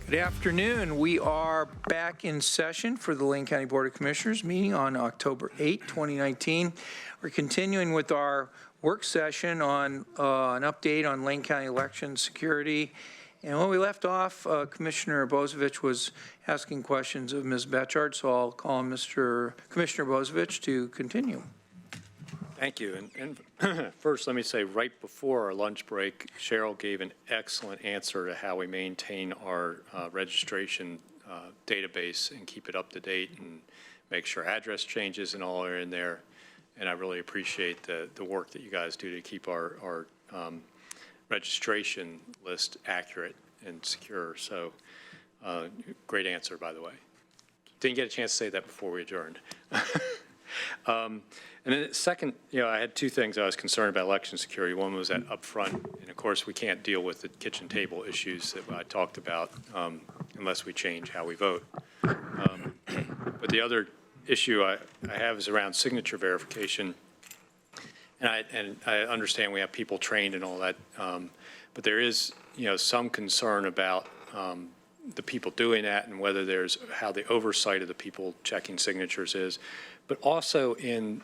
Good afternoon. We are back in session for the Lane County Board of Commissioners meeting on October 8, 2019. We're continuing with our work session on an update on Lane County election security. And when we left off, Commissioner Bozievich was asking questions of Ms. Betchart, so I'll call on Commissioner Bozievich to continue. Thank you. And first, let me say, right before our lunch break, Cheryl gave an excellent answer to how we maintain our registration database and keep it up to date and make sure address changes and all are in there. And I really appreciate the work that you guys do to keep our registration list accurate and secure. So great answer, by the way. Didn't get a chance to say that before we adjourned. And then second, I had two things I was concerned about election security. One was that upfront, and of course we can't deal with the kitchen table issues that I talked about unless we change how we vote. But the other issue I have is around signature verification. And I understand we have people trained and all that, but there is, some concern about the people doing that and whether there's how the oversight of the people checking signatures is. But also in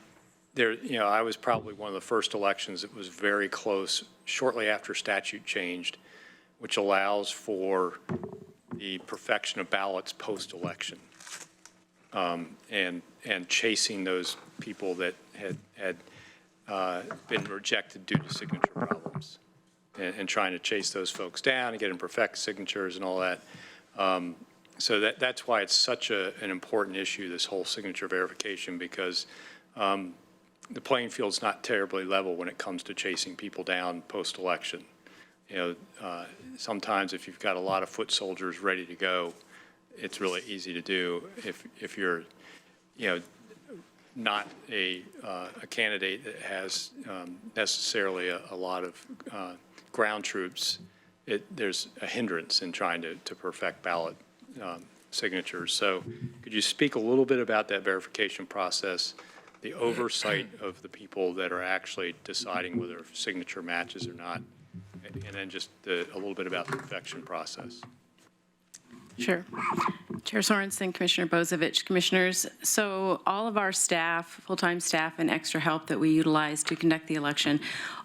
there, I was probably one of the first elections that was very close shortly after statute changed, which allows for the perfection of ballots post-election and chasing those people that had been rejected due to signature problems and trying to chase those folks down and get them perfect signatures and all that. So that's why it's such an important issue, this whole signature verification, because the playing field's not terribly level when it comes to chasing people down post-election. Sometimes if you've got a lot of foot soldiers ready to go, it's really easy to do. If you're, not a candidate that has necessarily a lot of ground troops, there's a hindrance in trying to perfect ballot signatures. So could you speak a little bit about that verification process, the oversight of the people that are actually deciding whether a signature matches or not, and then just a little bit about the perfection process? Sure. Chair Sorensen, Commissioner Bozievich, Commissioners. So all of our staff, full-time staff and extra help that we utilize to conduct the election,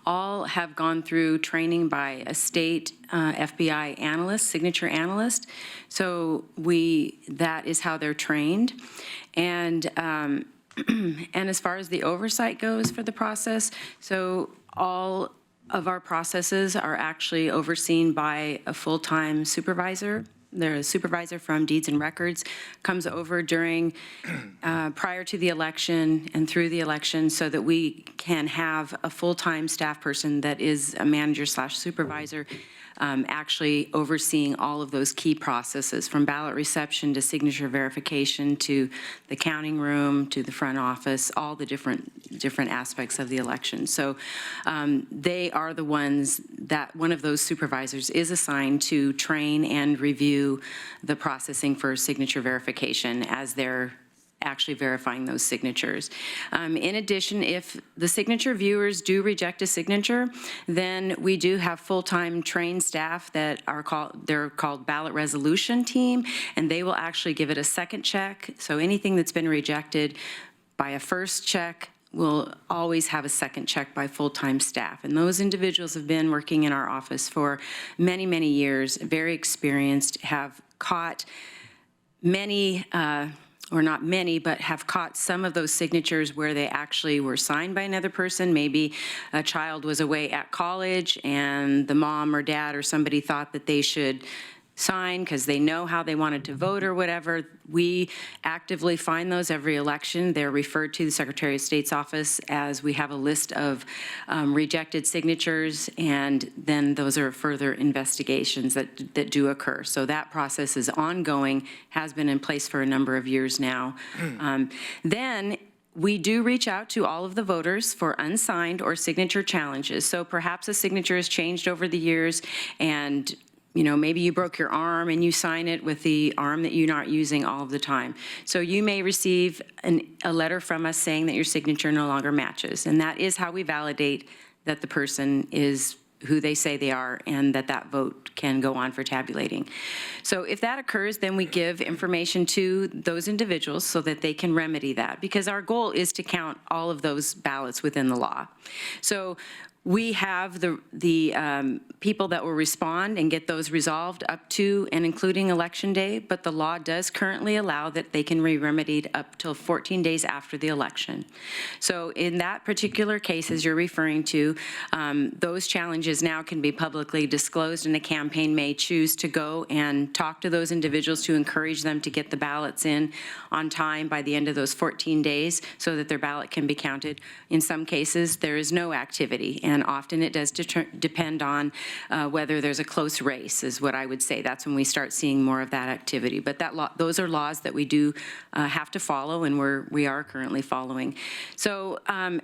all have gone through training by a state FBI analyst, signature analyst. So that is how they're trained. And as far as the oversight goes for the process, so all of our processes are actually overseen by a full-time supervisor. The supervisor from Deeds and Records comes over during, prior to the election and through the election so that we can have a full-time staff person that is a manager/supervisor actually overseeing all of those key processes from ballot reception to signature verification to the counting room to the front office, all the different aspects of the election. So they are the ones that one of those supervisors is assigned to train and review the processing for signature verification as they're actually verifying those signatures. In addition, if the signature viewers do reject a signature, then we do have full-time trained staff that are called ballot resolution team, and they will actually give it a second check. So anything that's been rejected by a first check will always have a second check by full-time staff. And those individuals have been working in our office for many, many years, very experienced, have caught many, or not many, but have caught some of those signatures where they actually were signed by another person. Maybe a child was away at college and the mom or dad or somebody thought that they should sign because they know how they wanted to vote or whatever. We actively find those every election. They're referred to the Secretary of State's office as we have a list of rejected signatures, and then those are further investigations that do occur. So that process is ongoing, has been in place for a number of years now. Then we do reach out to all of the voters for unsigned or signature challenges. So perhaps a signature has changed over the years, and maybe you broke your arm and you sign it with the arm that you're not using all of the time. So you may receive a letter from us saying that your signature no longer matches. And that is how we validate that the person is who they say they are, and that vote can go on for tabulating. So if that occurs, then we give information to those individuals so that they can remedy that, because our goal is to count all of those ballots within the law. So we have the people that will respond and get those resolved up to and including Election Day, but the law does currently allow that they can be remedied up till 14 days after the election. So in that particular case, as you're referring to, those challenges now can be publicly disclosed, and a campaign may choose to go and talk to those individuals to encourage them to get the ballots in on time by the end of those 14 days so that their ballot can be counted. In some cases, there is no activity, and often it does depend on whether there's a close race, is what I would say. That's when we start seeing more of that activity. But those are laws that we do have to follow, and we are currently following. So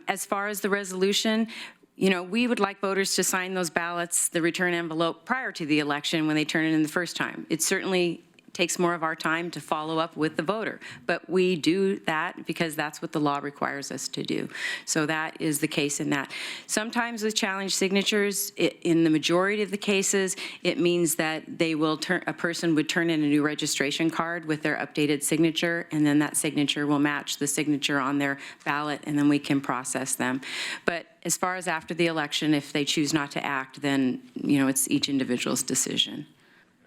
as far as the resolution, you know, we would like voters to sign those ballots, the return envelope, prior to the election when they turn it in the first time. It certainly takes more of our time to follow up with the voter, but we do that because that's what the law requires us to do. So that is the case in that. Sometimes with challenge signatures, in the majority of the cases, it means that a person would turn in a new registration card with their updated signature, and then that signature will match the signature on their ballot, and then we can process them. But as far as after the election, if they choose not to act, then, you know, it's each individual's decision.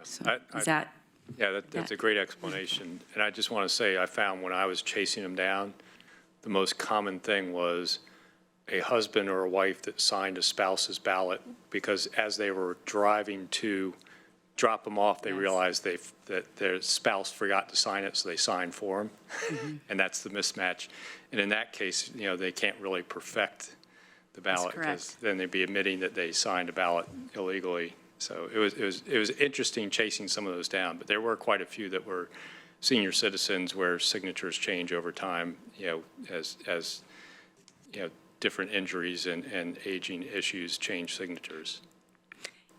So is that? Yeah, that's a great explanation. And I just want to say, I found when I was chasing them down, the most common thing was a husband or a wife that signed a spouse's ballot because as they were driving to drop them off, they realized that their spouse forgot to sign it, so they signed for them. Mm-hmm. And that's the mismatch. And in that case, you know, they can't really perfect the ballot because then they'd be admitting that they signed a ballot illegally. So it was interesting chasing some of those down, but there were quite a few that were senior citizens where signatures change over time, you know, as you know, different injuries and aging issues change signatures.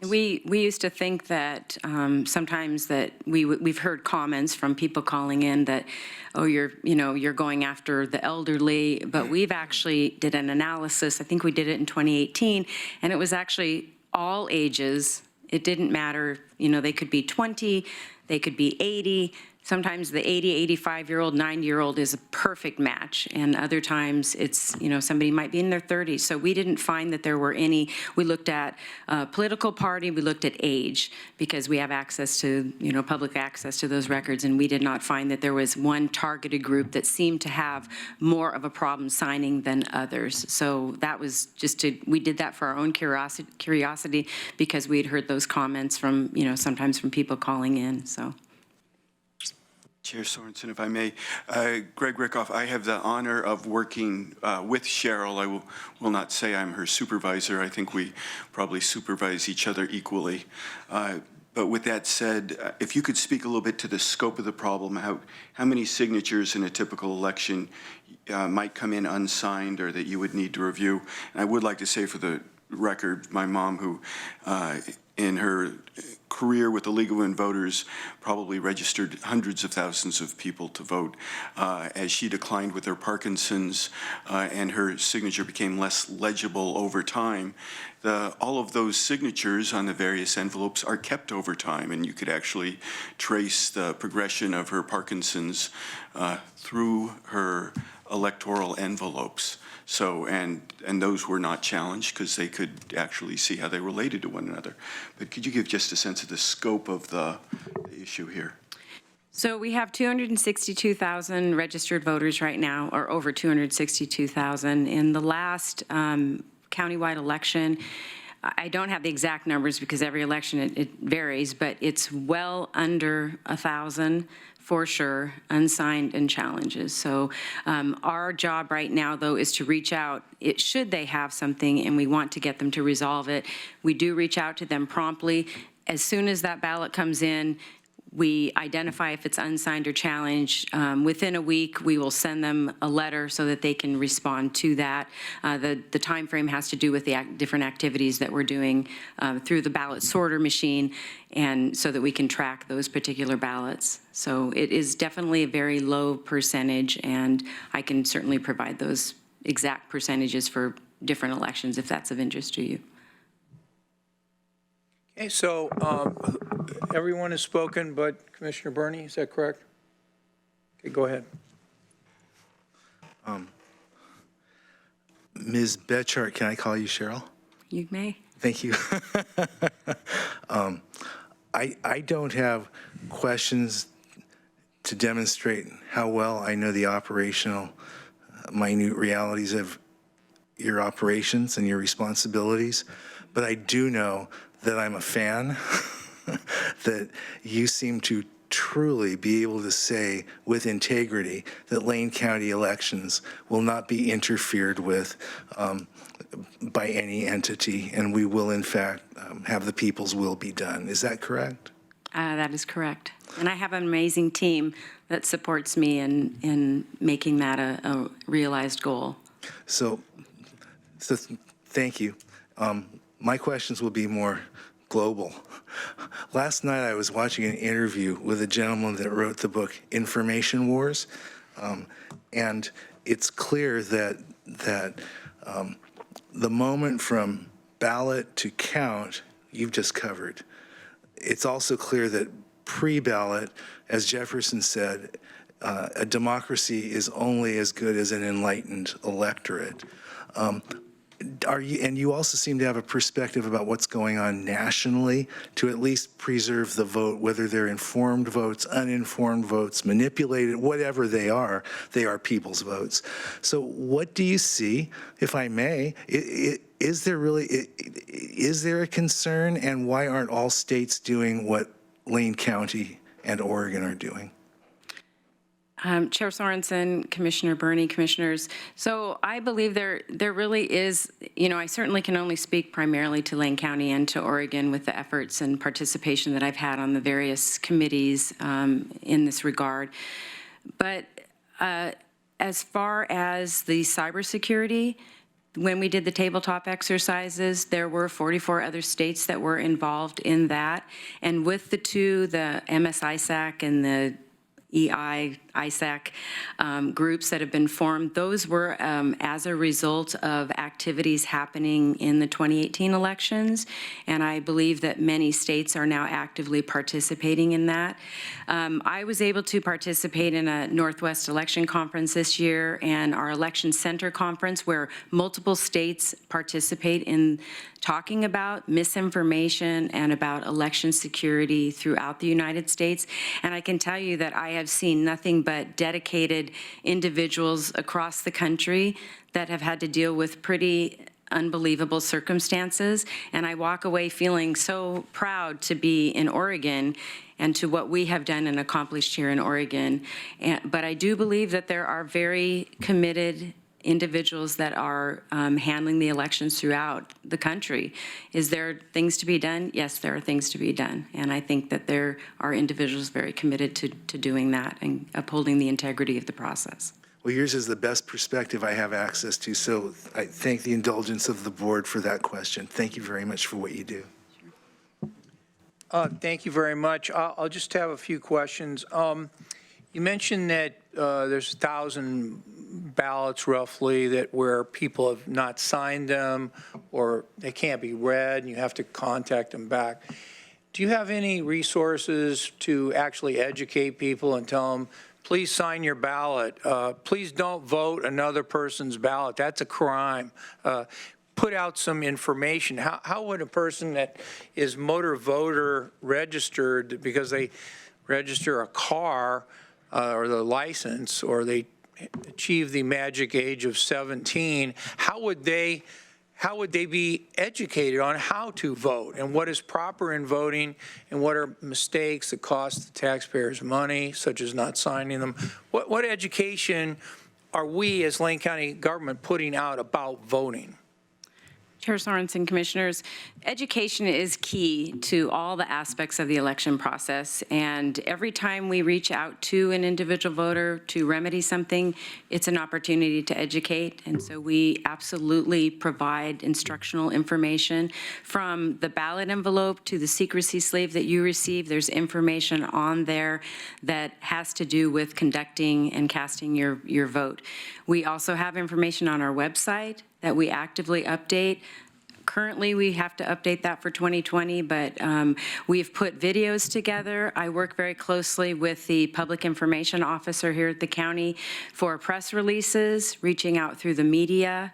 We used to think that sometimes that we've heard comments from people calling in that, oh, you're going after the elderly, but we've actually did an analysis. I think we did it in 2018, and it was actually all ages. It didn't matter, you know, they could be 20, they could be 80. Sometimes the 80, 85-year-old, 90-year-old is a perfect match. And other times it's, you know, somebody might be in their 30s. So we didn't find that there were any. We looked at political party, we looked at age, because we have access to, you know, public access to those records. And we did not find that there was one targeted group that seemed to have more of a problem signing than others. So that was just we did that for our own curiosity because we had heard those comments from, you know, sometimes from people calling in, so. Chair Sorensen, if I may. Greg Rickoff, I have the honor of working with Cheryl. I will not say I'm her supervisor. I think we probably supervise each other equally. But with that said, if you could speak a little bit to the scope of the problem, how many signatures in a typical election might come in unsigned or that you would need to review. And I would like to say for the record, my mom, who in her career with the League of Women Voters probably registered hundreds of thousands of people to vote. As she declined with her Parkinson's and her signature became less legible over time, all of those signatures on the various envelopes are kept over time, and you could actually trace the progression of her Parkinson's through her electoral envelopes. So, and those were not challenged because they could actually see how they related to one another. But could you give just a sense of the scope of the issue here? So we have 262,000 registered voters right now, or over 262,000. In the last countywide election, I don't have the exact numbers because every election it varies, but it's well under 1,000 for sure, unsigned and challenges. So our job right now, though, is to reach out. Should they have something and we want to get them to resolve it, we do reach out to them promptly. As soon as that ballot comes in, we identify if it's unsigned or challenged. Within a week, we will send them a letter so that they can respond to that. The time frame has to do with the different activities that we're doing through the ballot sorter machine, and so that we can track those particular ballots. So it is definitely a very low percentage, and I can certainly provide those exact percentages for different elections if that's of interest to you. Okay, so everyone has spoken but Commissioner Burney, is that correct? Okay, go ahead. Ms. Betchart, can I call you Cheryl? You may. Thank you. I don't have questions to demonstrate how well I know the operational, minute realities of your operations and your responsibilities, but I do know that I'm a fan, that you seem to truly be able to say with integrity that Lane County elections will not be interfered with by any entity, and we will, in fact, have the people's will be done. Is that correct? That is correct. And I have an amazing team that supports me in making that a realized goal. So thank you. My questions will be more global. Last night I was watching an interview with a gentleman that wrote the book Information Wars, and it's clear that the moment from ballot to count you've just covered. It's also clear that pre-ballot, as Jefferson said, a democracy is only as good as an enlightened electorate. And you also seem to have a perspective about what's going on nationally to at least preserve the vote, whether they're informed votes, uninformed votes, manipulated, whatever they are people's votes. So what do you see, if I may, is there a concern, and why aren't all states doing what Lane County and Oregon are doing? Chair Sorensen, Commissioner Burney, Commissioners. So I believe there really is, I certainly can only speak primarily to Lane County and to Oregon with the efforts and participation that I've had on the various committees in this regard. But as far as the cybersecurity, when we did the tabletop exercises, there were 44 other states that were involved in that. And with the two, the MS-ISAC and the ISAC groups that have been formed, those were as a result of activities happening in the 2018 elections, and I believe that many states are now actively participating in that. I was able to participate in a Northwest Election Conference this year and our Election Center Conference, where multiple states participate in talking about misinformation and about election security throughout the United States. And I can tell you that I have seen nothing but dedicated individuals across the country that have had to deal with pretty unbelievable circumstances. And I walk away feeling so proud to be in Oregon and to what we have done and accomplished here in Oregon. But I do believe that there are very committed individuals that are handling the elections throughout the country. Is there things to be done? Yes, there are things to be done. And I think that there are individuals very committed to doing that and upholding the integrity of the process. Well, yours is the best perspective I have access to, so I thank the indulgence of the board for that question. Thank you very much for what you do. Thank you very much. I'll just have a few questions. You mentioned that there's 1,000 ballots roughly that where people have not signed them or they can't be read and you have to contact them back. Do you have any resources to actually educate people and tell them, please sign your ballot, please don't vote another person's ballot, that's a crime? Put out some information. How would a person that is motor voter registered because they register a car or the license, or they achieve the magic age of 17, how would they be educated on how to vote and what is proper in voting and what are mistakes that cost the taxpayers money, such as not signing them? What education are we as Lane County government putting out about voting? Chair Sorensen, Commissioners, education is key to all the aspects of the election process, and every time we reach out to an individual voter to remedy something, it's an opportunity to educate, and so we absolutely provide instructional information. From the ballot envelope to the secrecy sleeve that you receive, there's information on there that has to do with conducting and casting your vote. We also have information on our website that we actively update. Currently, we have to update that for 2020, but we've put videos together. I work very closely with the public information officer here at the county for press releases, reaching out through the media.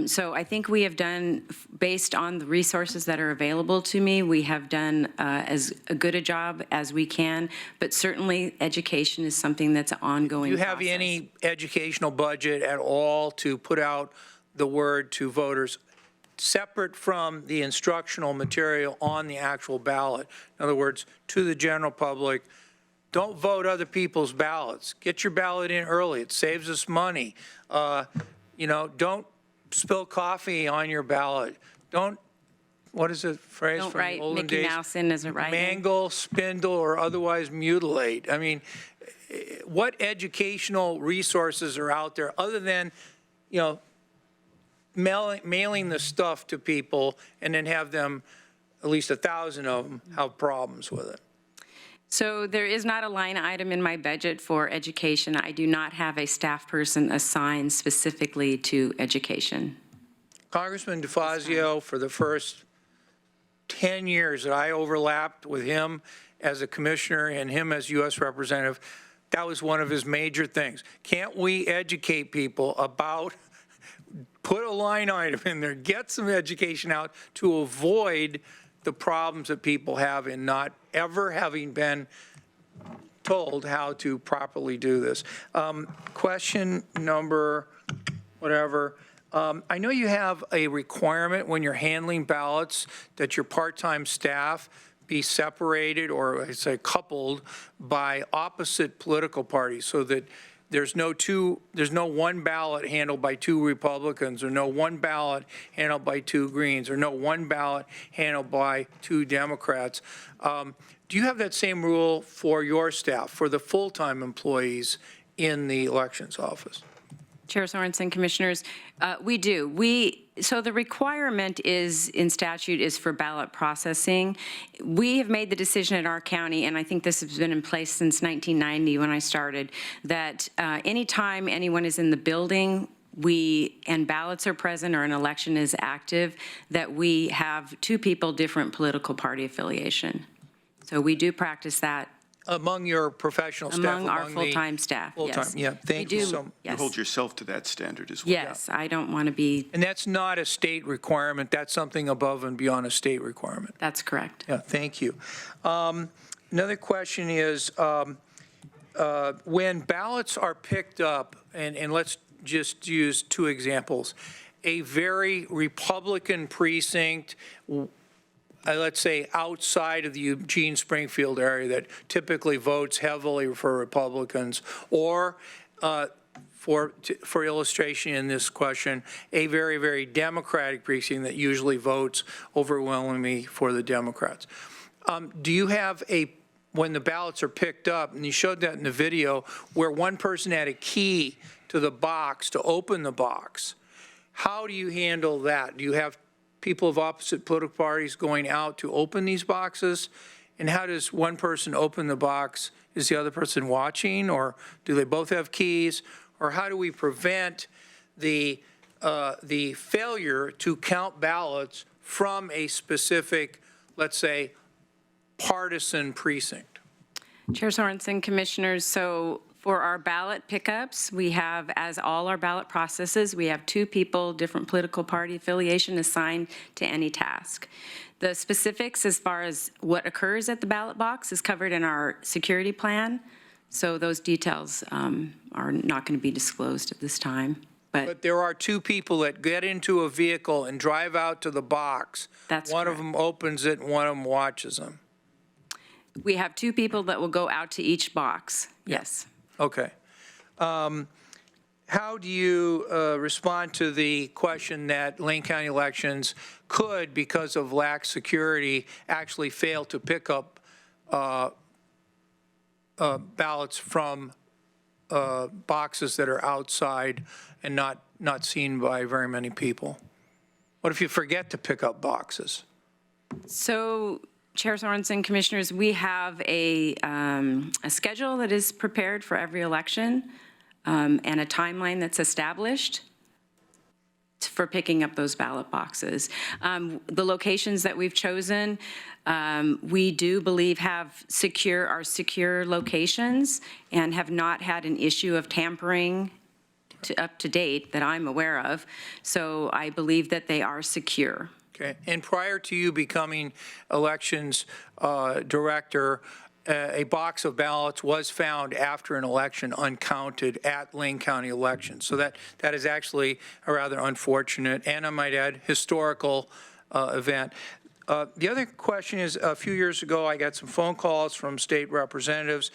So I think we have done, based on the resources that are available to me, we have done as good a job as we can, but certainly education is something that's an ongoing Do you have process. any educational budget at all to put out the word to voters, separate from the instructional material on the actual ballot? In other words, to the general public, don't vote other people's ballots. Get your ballot in early. It saves us money. Don't spill coffee on your ballot. Don't, what is the phrase Don't from the write olden Mickey days? Mouse in as a write-in. Mangle, spindle, or otherwise mutilate. I mean, what educational resources are out there other than, mailing the stuff to people and then have them, at least 1,000 of them, have problems with it? So there is not a line item in my budget for education. I do not have a staff person assigned specifically to education. Congressman DeFazio, for the first 10 years that I overlapped with him as a commissioner and him as U.S. representative, that was one of his major things. Can't we educate people about, put a line item in there, get some education out to avoid the problems that people have in not ever having been told how to properly do this. Question number, whatever. I know you have a requirement when you're handling ballots that your part-time staff be separated, or I say coupled, by opposite political parties, so that there's no one ballot handled by 2 Republicans, or no one ballot handled by 2 Greens, or no one ballot handled by 2 Democrats. Do you have that same rule for your staff, for the full-time employees in the elections office? Chair Sorensen, Commissioners, we do. So the requirement is, in statute, is for ballot processing. We have made the decision in our county, and I think this has been in place since 1990 when I started, that anytime anyone is in the building, and ballots are present or an election is active, that we have 2 people different political party affiliation. So we do practice that Among your professional staff? among our the full-time staff, yes. Full-time, yeah, thank you so much. You Yes. hold yourself to that standard as well. Yes, I don't want to be, And that's not a state requirement, that's something above and beyond a state requirement. that's correct. Yeah, thank you. Another question is, when ballots are picked up, and let's just use 2 examples, a very Republican precinct, let's say outside of the Eugene Springfield area that typically votes heavily for Republicans, or for illustration in this question, a very, very Democratic precinct that usually votes overwhelmingly for the Democrats. Do you have when the ballots are picked up, and you showed that in the video, where one person had a key to the box to open the box, how do you handle that? Do you have people of opposite political parties going out to open these boxes? And how does one person open the box? Is the other person watching, or do they both have keys? Or how do we prevent the failure to count ballots from a specific, let's say, partisan precinct? Chair Sorensen, Commissioners, so for our ballot pickups, we have, as all our ballot processes, we have 2 people, different political party affiliation, assigned to any task. The specifics as far as what occurs at the ballot box is covered in our security plan, so those details are not going to be disclosed at this time. But there are 2 people that get into a vehicle and drive out to the box. That's One of correct. them opens it and one of them watches them. We have 2 people that will go out to each box, yes. Okay. How do you respond to the question that Lane County Elections could, because of lax security, actually fail to pick up ballots from boxes that are outside and not seen by very many people? What if you forget to pick up boxes? So, Chair Sorensen, Commissioners, we have a schedule that is prepared for every election and a timeline that's established. for picking up those ballot boxes. The locations that we've chosen, we do believe are secure locations and have not had an issue of tampering up to date that I'm aware of. So I believe that they are secure. Okay, and prior to you becoming elections director, a box of ballots was found after an election uncounted at Lane County elections. So that is actually a rather unfortunate, and I might add, historical event. The other question is, a few years ago, I got some phone calls from state representatives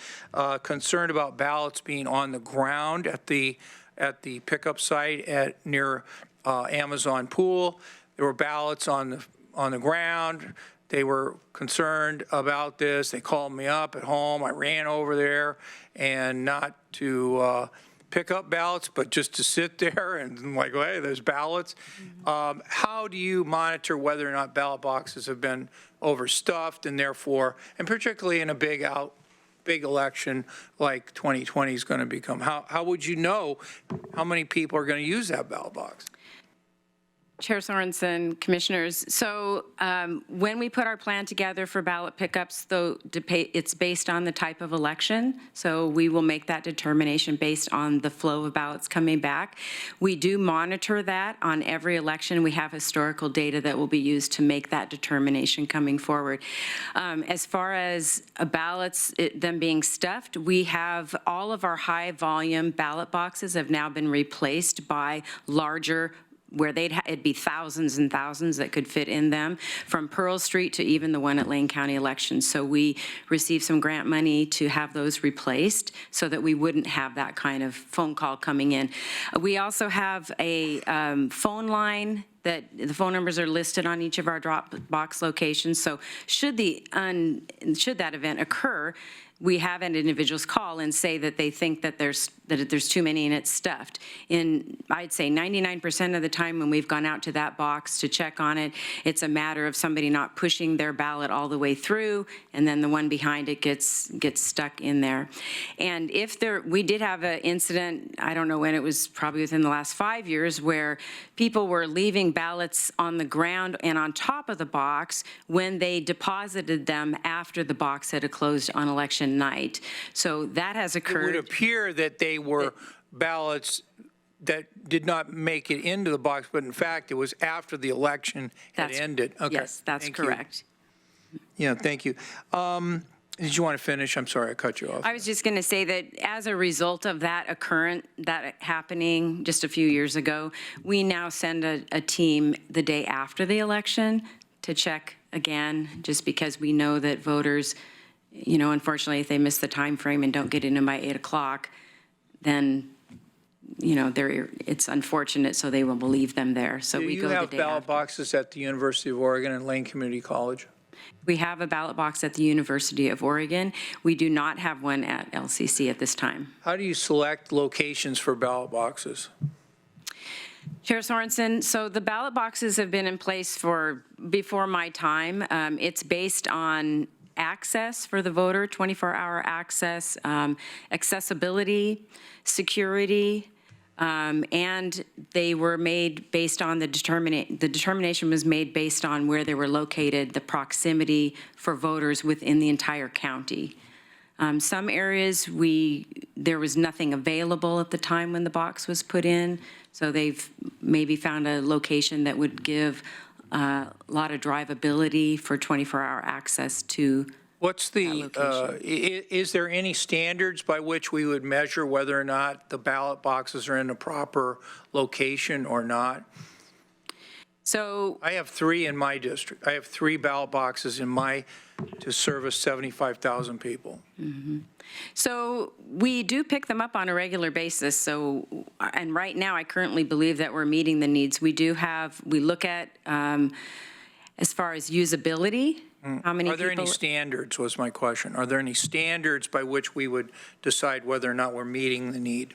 concerned about ballots being on the ground at the pickup site near Amazon Pool. There were ballots on the ground. They were concerned about this. They called me up at home. I ran over there, and not to pick up ballots, but just to sit there and I'm like, hey, there's ballots. How do you monitor whether or not ballot boxes have been overstuffed, and therefore, and particularly in a big election like 2020 is going to become, how would you know how many people are going to use that ballot box? Chair Sorensen, commissioners, so when we put our plan together for ballot pickups, though, it's based on the type of election, so we will make that determination based on the flow of ballots coming back. We do monitor that on every election. We have historical data that will be used to make that determination coming forward. As far as ballots, them being stuffed, we have all of our high-volume ballot boxes have now been replaced by larger, where it'd be thousands and thousands that could fit in them, from Pearl Street to even the one at Lane County Elections. So we received some grant money to have those replaced so that we wouldn't have that kind of phone call coming in. We also have a phone line that the phone numbers are listed on each of our drop box locations. So should that event occur, we have an individuals call and say that they think that there's too many and it's stuffed. I'd say 99% of the time when we've gone out to that box to check on it, it's a matter of somebody not pushing their ballot all the way through, and then the one behind it gets stuck in there. And we did have an incident, I don't know when, it was probably within the last 5 years, where people were leaving ballots on the ground and on top of the box when they deposited them after the box had closed on election night. So that has occurred. It would appear that they were ballots that did not make it into the box, but in fact, it was after the election had ended. Okay. Yes, that's correct. Yeah, thank you. Did you want to finish? I'm sorry, I cut you off. I was just going to say that as a result of that happening just a few years ago, we now send a team the day after the election to check again, just because we know that voters, unfortunately, if they miss the time frame and don't get in by 8 o'clock, then, it's unfortunate, so they will leave them there. So we go the day after. Do you have ballot boxes at the University of Oregon and Lane Community College? We have a ballot box at the University of Oregon. We do not have one at LCC at this time. How do you select locations for ballot boxes? Chair Sorensen, so the ballot boxes have been in place before my time. It's based on access for the voter, 24-hour access, accessibility, security, and they were made based on the determination was made based on where they were located, the proximity for voters within the entire county. Some areas there was nothing available at the time when the box was put in, so they've maybe found a location that would give a lot of drivability for 24-hour access to What's the, is there any standards by which we would measure whether or not the ballot boxes are in the proper location or not? So I have 3 in my district. I have 3 ballot boxes to service 75,000 people. Mm-hmm. So we do pick them up on a regular basis. So, and right now I currently believe that we're meeting the needs. We look at, as far as usability, how many people. Are there any standards, was my question. Are there any standards by which we would decide whether or not we're meeting the need?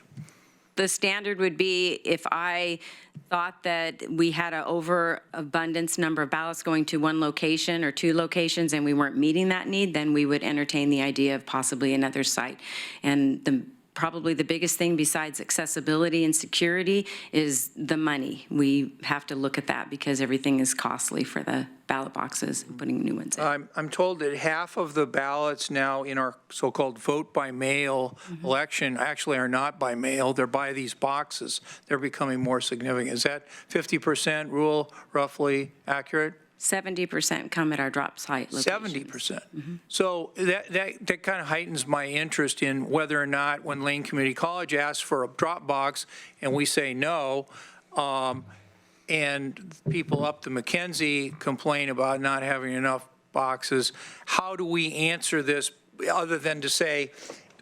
The standard would be if I thought that we had an overabundance number of ballots going to one location or 2 locations and we weren't meeting that need, then we would entertain the idea of possibly another site. And the probably the biggest thing besides accessibility and security is the money. We have to look at that because everything is costly for the ballot boxes and putting new ones in. I'm told that half of the ballots now in our so-called vote by mail election actually are not by mail, they're by these boxes. They're becoming more significant. Is that 50% rule roughly accurate? 70% come at our drop site locations. 70%. So that kind of heightens my interest in whether or not when Lane Community College asks for a drop box and we say no, and people up to McKenzie complain about not having enough boxes, how do we answer this other than to say,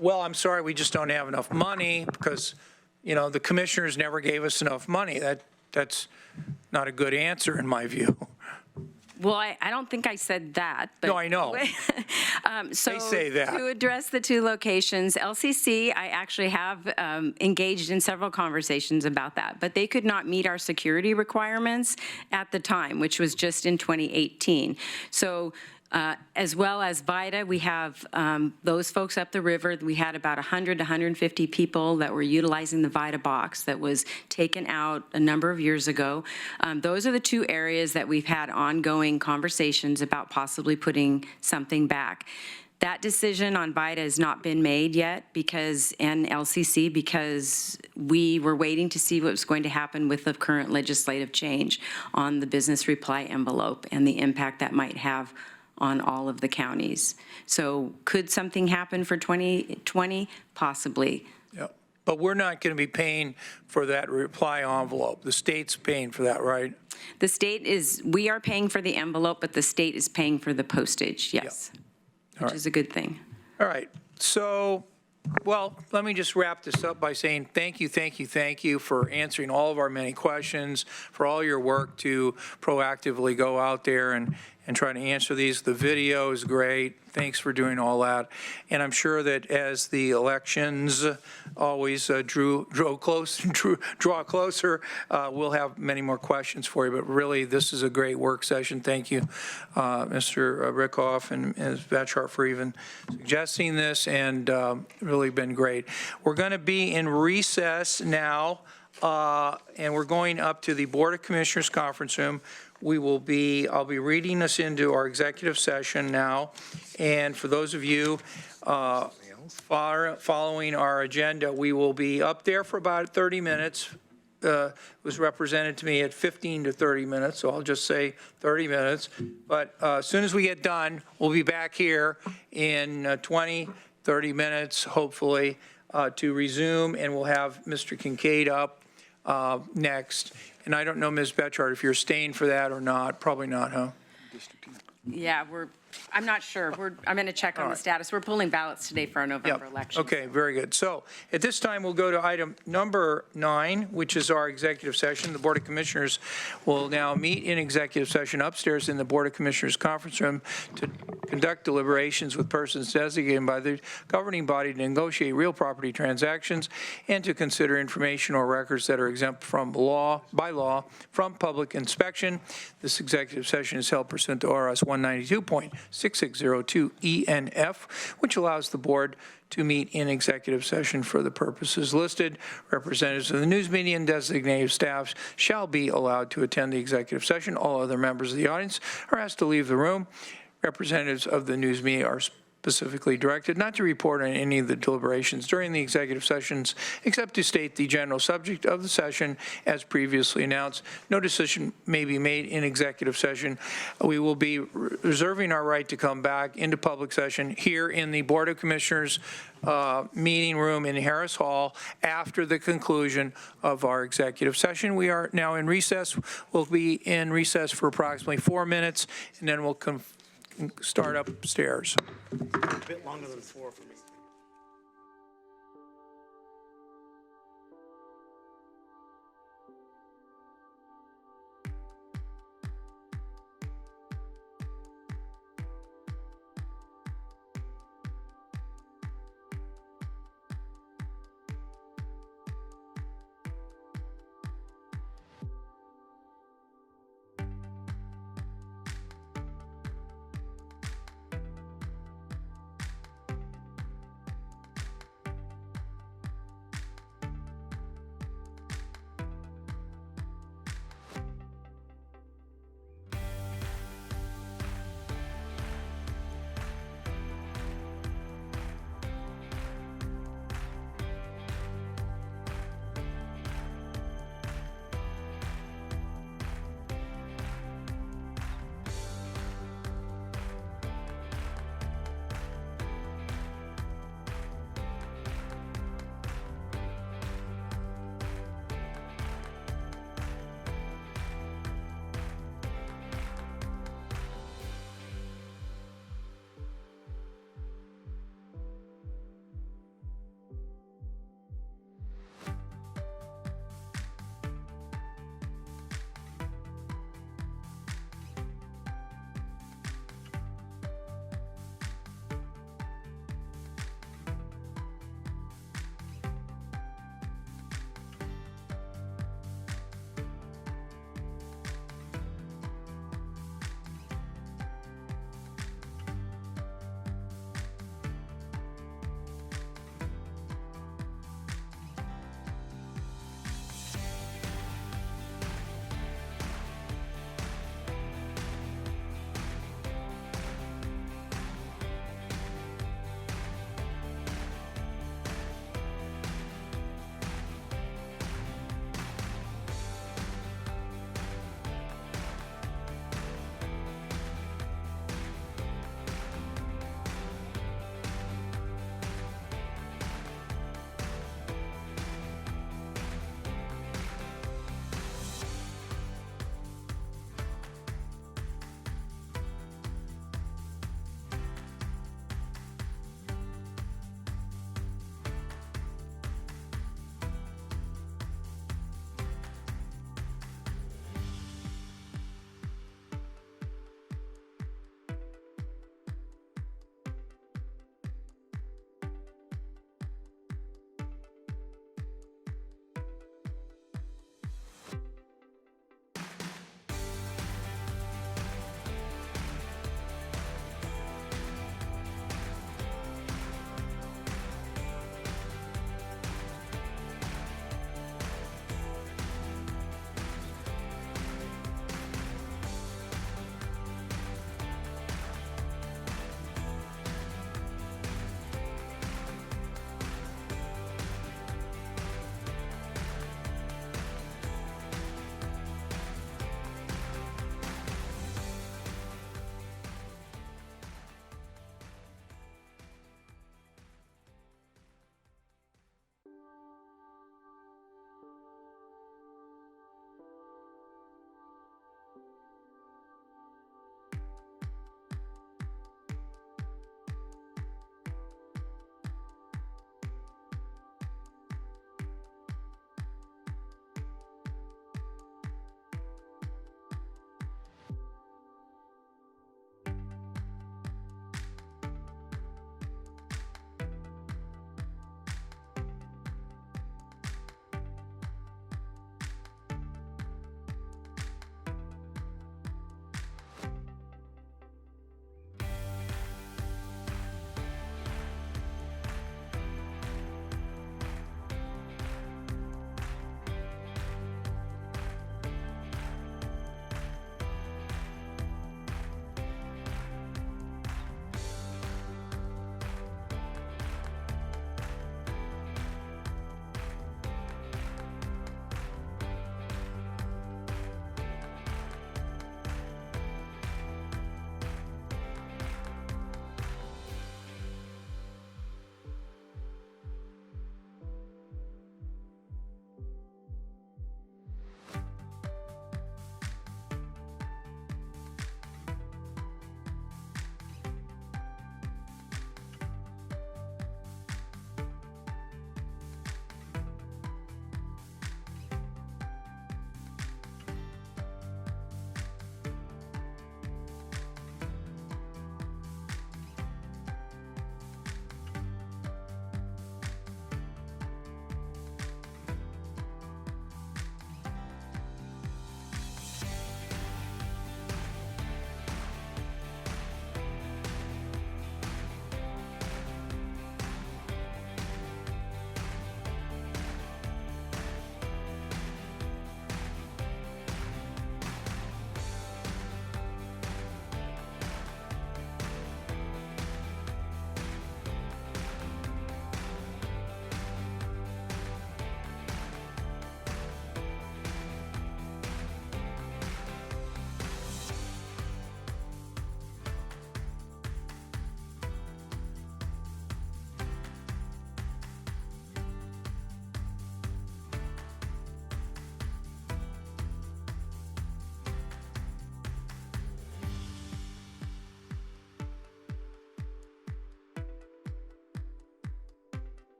well, I'm sorry, we just don't have enough money because, you know, the commissioners never gave us enough money. That's not a good answer in my view. Well, I don't think I said that. But No, I know. So They say that. to address the two locations, LCC, I actually have engaged in several conversations about that, but they could not meet our security requirements at the time, which was just in 2018. So as well as VITA, we have those folks up the river. We had about 100 to 150 people that were utilizing the VITA box that was taken out a number of years ago. Those are the two areas that we've had ongoing conversations about possibly putting something back. That decision on VITA has not been made yet and LCC because we were waiting to see what was going to happen with the current legislative change on the business reply envelope and the impact that might have on all of the counties. So could something happen for 2020? Possibly. Yeah. But we're not going to be paying for that reply envelope. The state's paying for that, right? The state we are paying for the envelope, but the state is paying for the postage, yes, All which right. is a good thing. All right. So, well, let me just wrap this up by saying thank you for answering all of our many questions, for all your work to proactively go out there and try to answer these. The video is great. Thanks for doing all that. And I'm sure that as the elections always draw closer, we'll have many more questions for you. But really, this is a great work session. Thank you, Mr. Rickoff and Ms. Batchart for even suggesting this, and really been great. We're going to be in recess now, and we're going up to the Board of Commissioners conference room. I'll be reading us into our executive session now. And for those of you following our agenda, we will be up there for about 30 minutes. It was represented to me at 15 to 30 minutes, so I'll just say 30 minutes. But as soon as we get done, we'll be back here in 20, 30 minutes, hopefully, to resume, and we'll have Mr. Kincaid up next. And I don't know, Ms. Betchart, if you're staying for that or not. Probably not, huh? Yeah, I'm not sure. I'm going to check on the status. We're pulling ballots today for our November election. Okay, very good. So at this time, we'll go to item number 9, which is our executive session. The Board of Commissioners will now meet in executive session upstairs in the Board of Commissioners conference room to conduct deliberations with persons designated by the governing body to negotiate real property transactions and to consider information or records that are exempt from by law from public inspection. This executive session is held pursuant to RS 192.6602 ENF, which allows the board to meet in executive session for the purposes listed. Representatives of the news media and designated staffs shall be allowed to attend the executive session. All other members of the audience are asked to leave the room. Representatives of the news media are specifically directed not to report on any of the deliberations during the executive sessions, except to state the general subject of the session as previously announced. No decision may be made in executive session. We will be reserving our right to come back into public session here in the Board of Commissioners meeting room in Harris Hall after the conclusion of our executive session. We are now in recess. We'll be in recess for approximately 4 minutes, and then we'll start upstairs. A bit longer than 4 for me.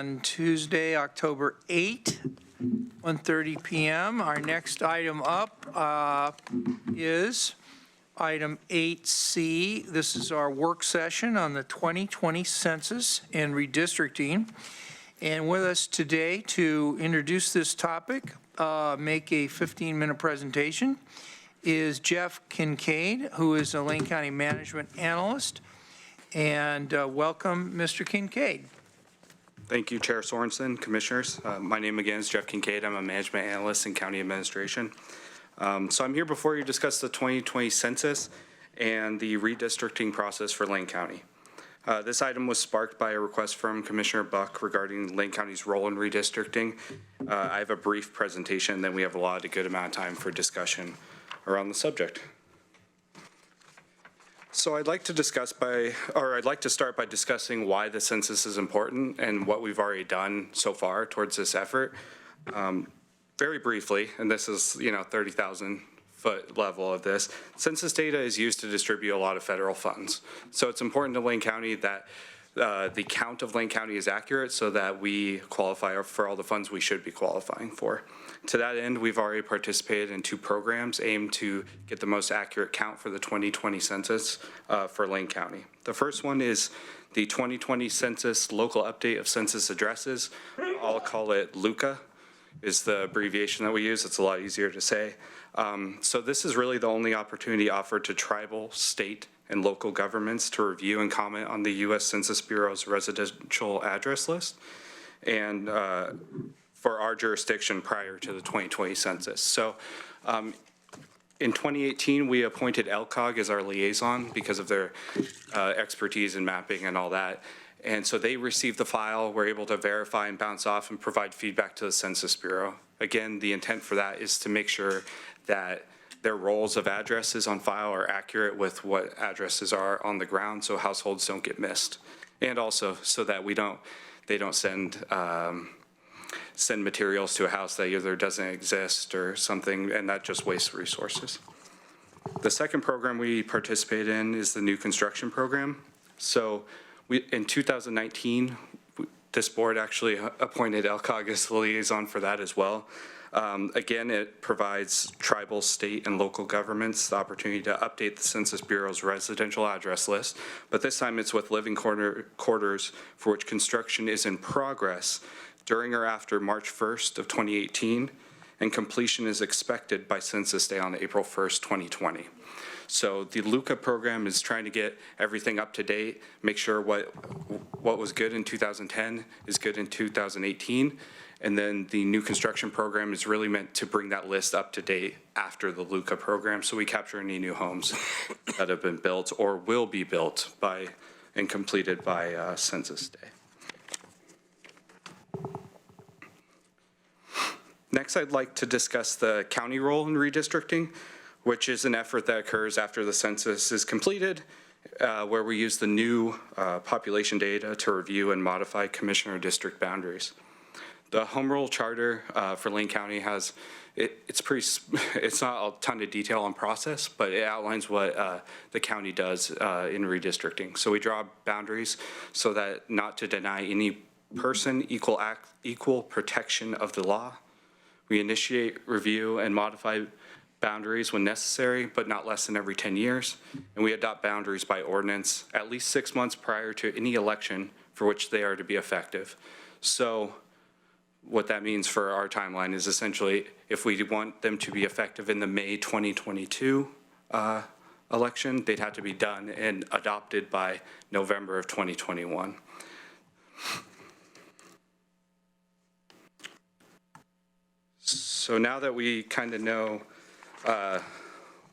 on Tuesday, October 8, 1:30 PM. Our next item up is item 8C. This is our work session on the 2020 census and redistricting. And with us today to introduce this topic, make a 15-minute presentation, is Jeff Kincaid, who is a Lane County Management Analyst. And welcome, Mr. Kincaid. Thank you, Chair Sorensen, Commissioners. My name again is Jeff Kincaid. I'm a Management Analyst in County Administration. So I'm here before you to discuss the 2020 census and the redistricting process for Lane County. This item was sparked by a request from Commissioner Buck regarding Lane County's role in redistricting. I have a brief presentation, then we have a good amount of time for discussion around the subject. So I'd like to start by discussing why the census is important and what we've already done so far towards this effort. Very briefly, and this is, 30,000 foot level of this, census data is used to distribute a lot of federal funds. So it's important to Lane County that the count of Lane County is accurate so that we qualify for all the funds we should be qualifying for. To that end, we've already participated in 2 programs aimed to get the most accurate count for the 2020 census for Lane County. The first one is the 2020 census local update of census addresses. I'll call it LUCA, is the abbreviation that we use. It's a lot easier to say. So this is really the only opportunity offered to tribal, state, and local governments to review and comment on the U.S. Census Bureau's residential address list and for our jurisdiction prior to the 2020 census. So in 2018, we appointed LCOG as our liaison because of their expertise in mapping and all that. And so they received the file, were able to verify and bounce off and provide feedback to the Census Bureau. Again, the intent for that is to make sure that their rolls of addresses on file are accurate with what addresses are on the ground so households don't get missed. And also so that they don't send materials to a house that either doesn't exist or something, and that just wastes resources. The second program we participate in is the new construction program. So in 2019, this board actually appointed LCOG as the liaison for that as well. Again, it provides tribal, state, and local governments the opportunity to update the Census Bureau's residential address list, but this time it's with living quarters for which construction is in progress during or after March 1st of 2018, and completion is expected by Census Day on April 1st, 2020. So the LUCA program is trying to get everything up to date, make sure what was good in 2010 is good in 2018, and then the new construction program is really meant to bring that list up to date after the LUCA program, so we capture any new homes that have been built or will be built by and completed by Census Day. Next, I'd like to discuss the county role in redistricting, which is an effort that occurs after the census is completed, where we use the new population data to review and modify commissioner district boundaries. The Home Rule Charter for Lane County has, it's not a ton of detail on process, but it outlines what the county does in redistricting. So we draw boundaries so that not to deny any person equal protection of the law. We initiate, review, and modify boundaries when necessary, but not less than every 10 years. And we adopt boundaries by ordinance at least 6 months prior to any election for which they are to be effective. So what that means for our timeline is essentially if we want them to be effective in the May 2022 election, they'd have to be done and adopted by November of 2021. So now that we kind of know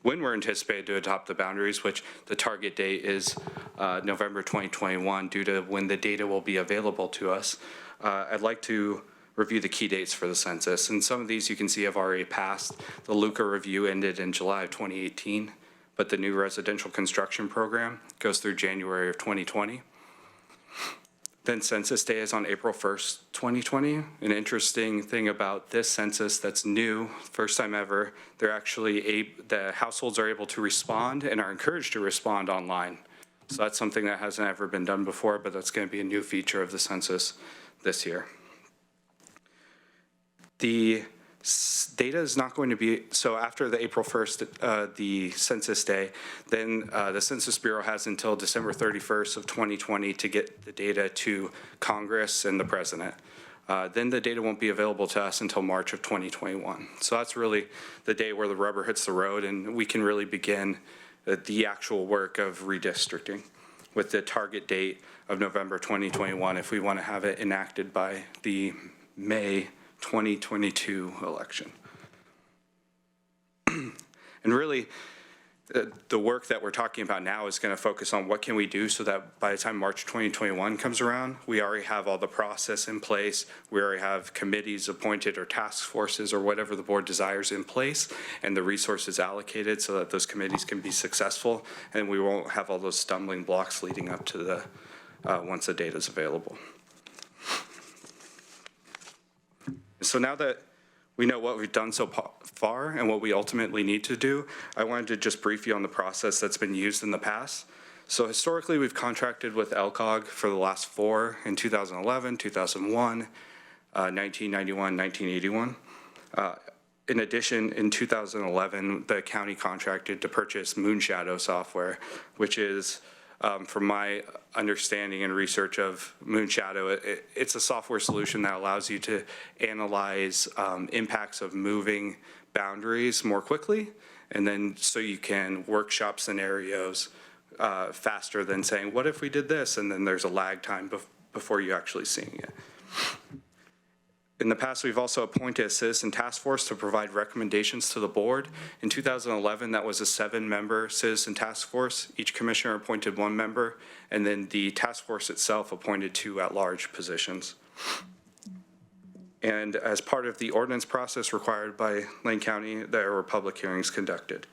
when we're anticipated to adopt the boundaries, which the target date is November 2021 due to when the data will be available to us, I'd like to review the key dates for the census. And some of these you can see have already passed. The LUCA review ended in July of 2018, but the new residential construction program goes through January of 2020. Then Census Day is on April 1st, 2020. An interesting thing about this census that's new, first time ever, the households are able to respond and are encouraged to respond online. So that's something that hasn't ever been done before, but that's going to be a new feature of the census this year. The data is not going to be, so after the April 1st, the Census Day, then the Census Bureau has until December 31st of 2020 to get the data to Congress and the President. Then the data won't be available to us until March of 2021. So that's really the day where the rubber hits the road and we can really begin the actual work of redistricting with the target date of November 2021 if we want to have it enacted by the May 2022 election. And really, the work that we're talking about now is going to focus on what can we do so that by the time March 2021 comes around, we already have all the process in place, we already have committees appointed or task forces or whatever the board desires in place, and the resources allocated so that those committees can be successful, and we won't have all those stumbling blocks leading up to the once the data is available. So now that we know what we've done so far and what we ultimately need to do, I wanted to just brief you on the process that's been used in the past. So historically, we've contracted with LCOG for the last 4 in 2011, 2001, 1991, 1981. In addition, in 2011, the county contracted to purchase Moonshadow software, which is, from my understanding and research of Moonshadow, it's a software solution that allows you to analyze impacts of moving boundaries more quickly, and then so you can workshop scenarios faster than saying, what if we did this? And then there's a lag time before you actually seeing it. In the past, we've also appointed a citizen task force to provide recommendations to the board. In 2011, that was a 7-member citizen task force. Each commissioner appointed 1 member, and then the task force itself appointed 2 at-large positions. And as part of the ordinance process required by Lane County, there were public hearings conducted.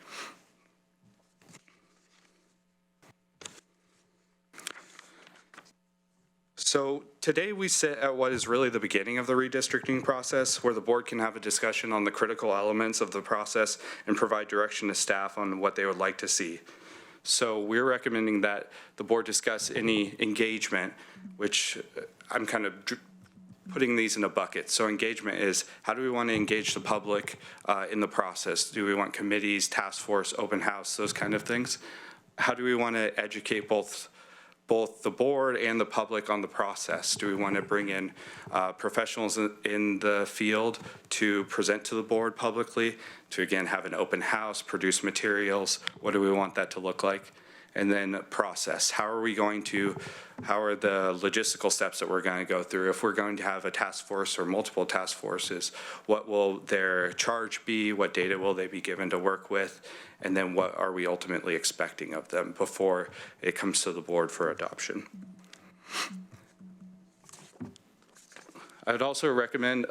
So today we sit at what is really the beginning of the redistricting process, where the board can have a discussion on the critical elements of the process and provide direction to staff on what they would like to see. So we're recommending that the board discuss any engagement, which I'm kind of putting these in a bucket. So engagement is, how do we want to engage the public in the process? Do we want committees, task force, open house, those kind of things? How do we want to educate both the board and the public on the process? Do we want to bring in professionals in the field to present to the board publicly, to again have an open house, produce materials? What do we want that to look like? And then process. How are the logistical steps that we're going to go through? If we're going to have a task force or multiple task forces, what will their charge be? What data will they be given to work with? And then what are we ultimately expecting of them before it comes to the board for adoption? I would also recommend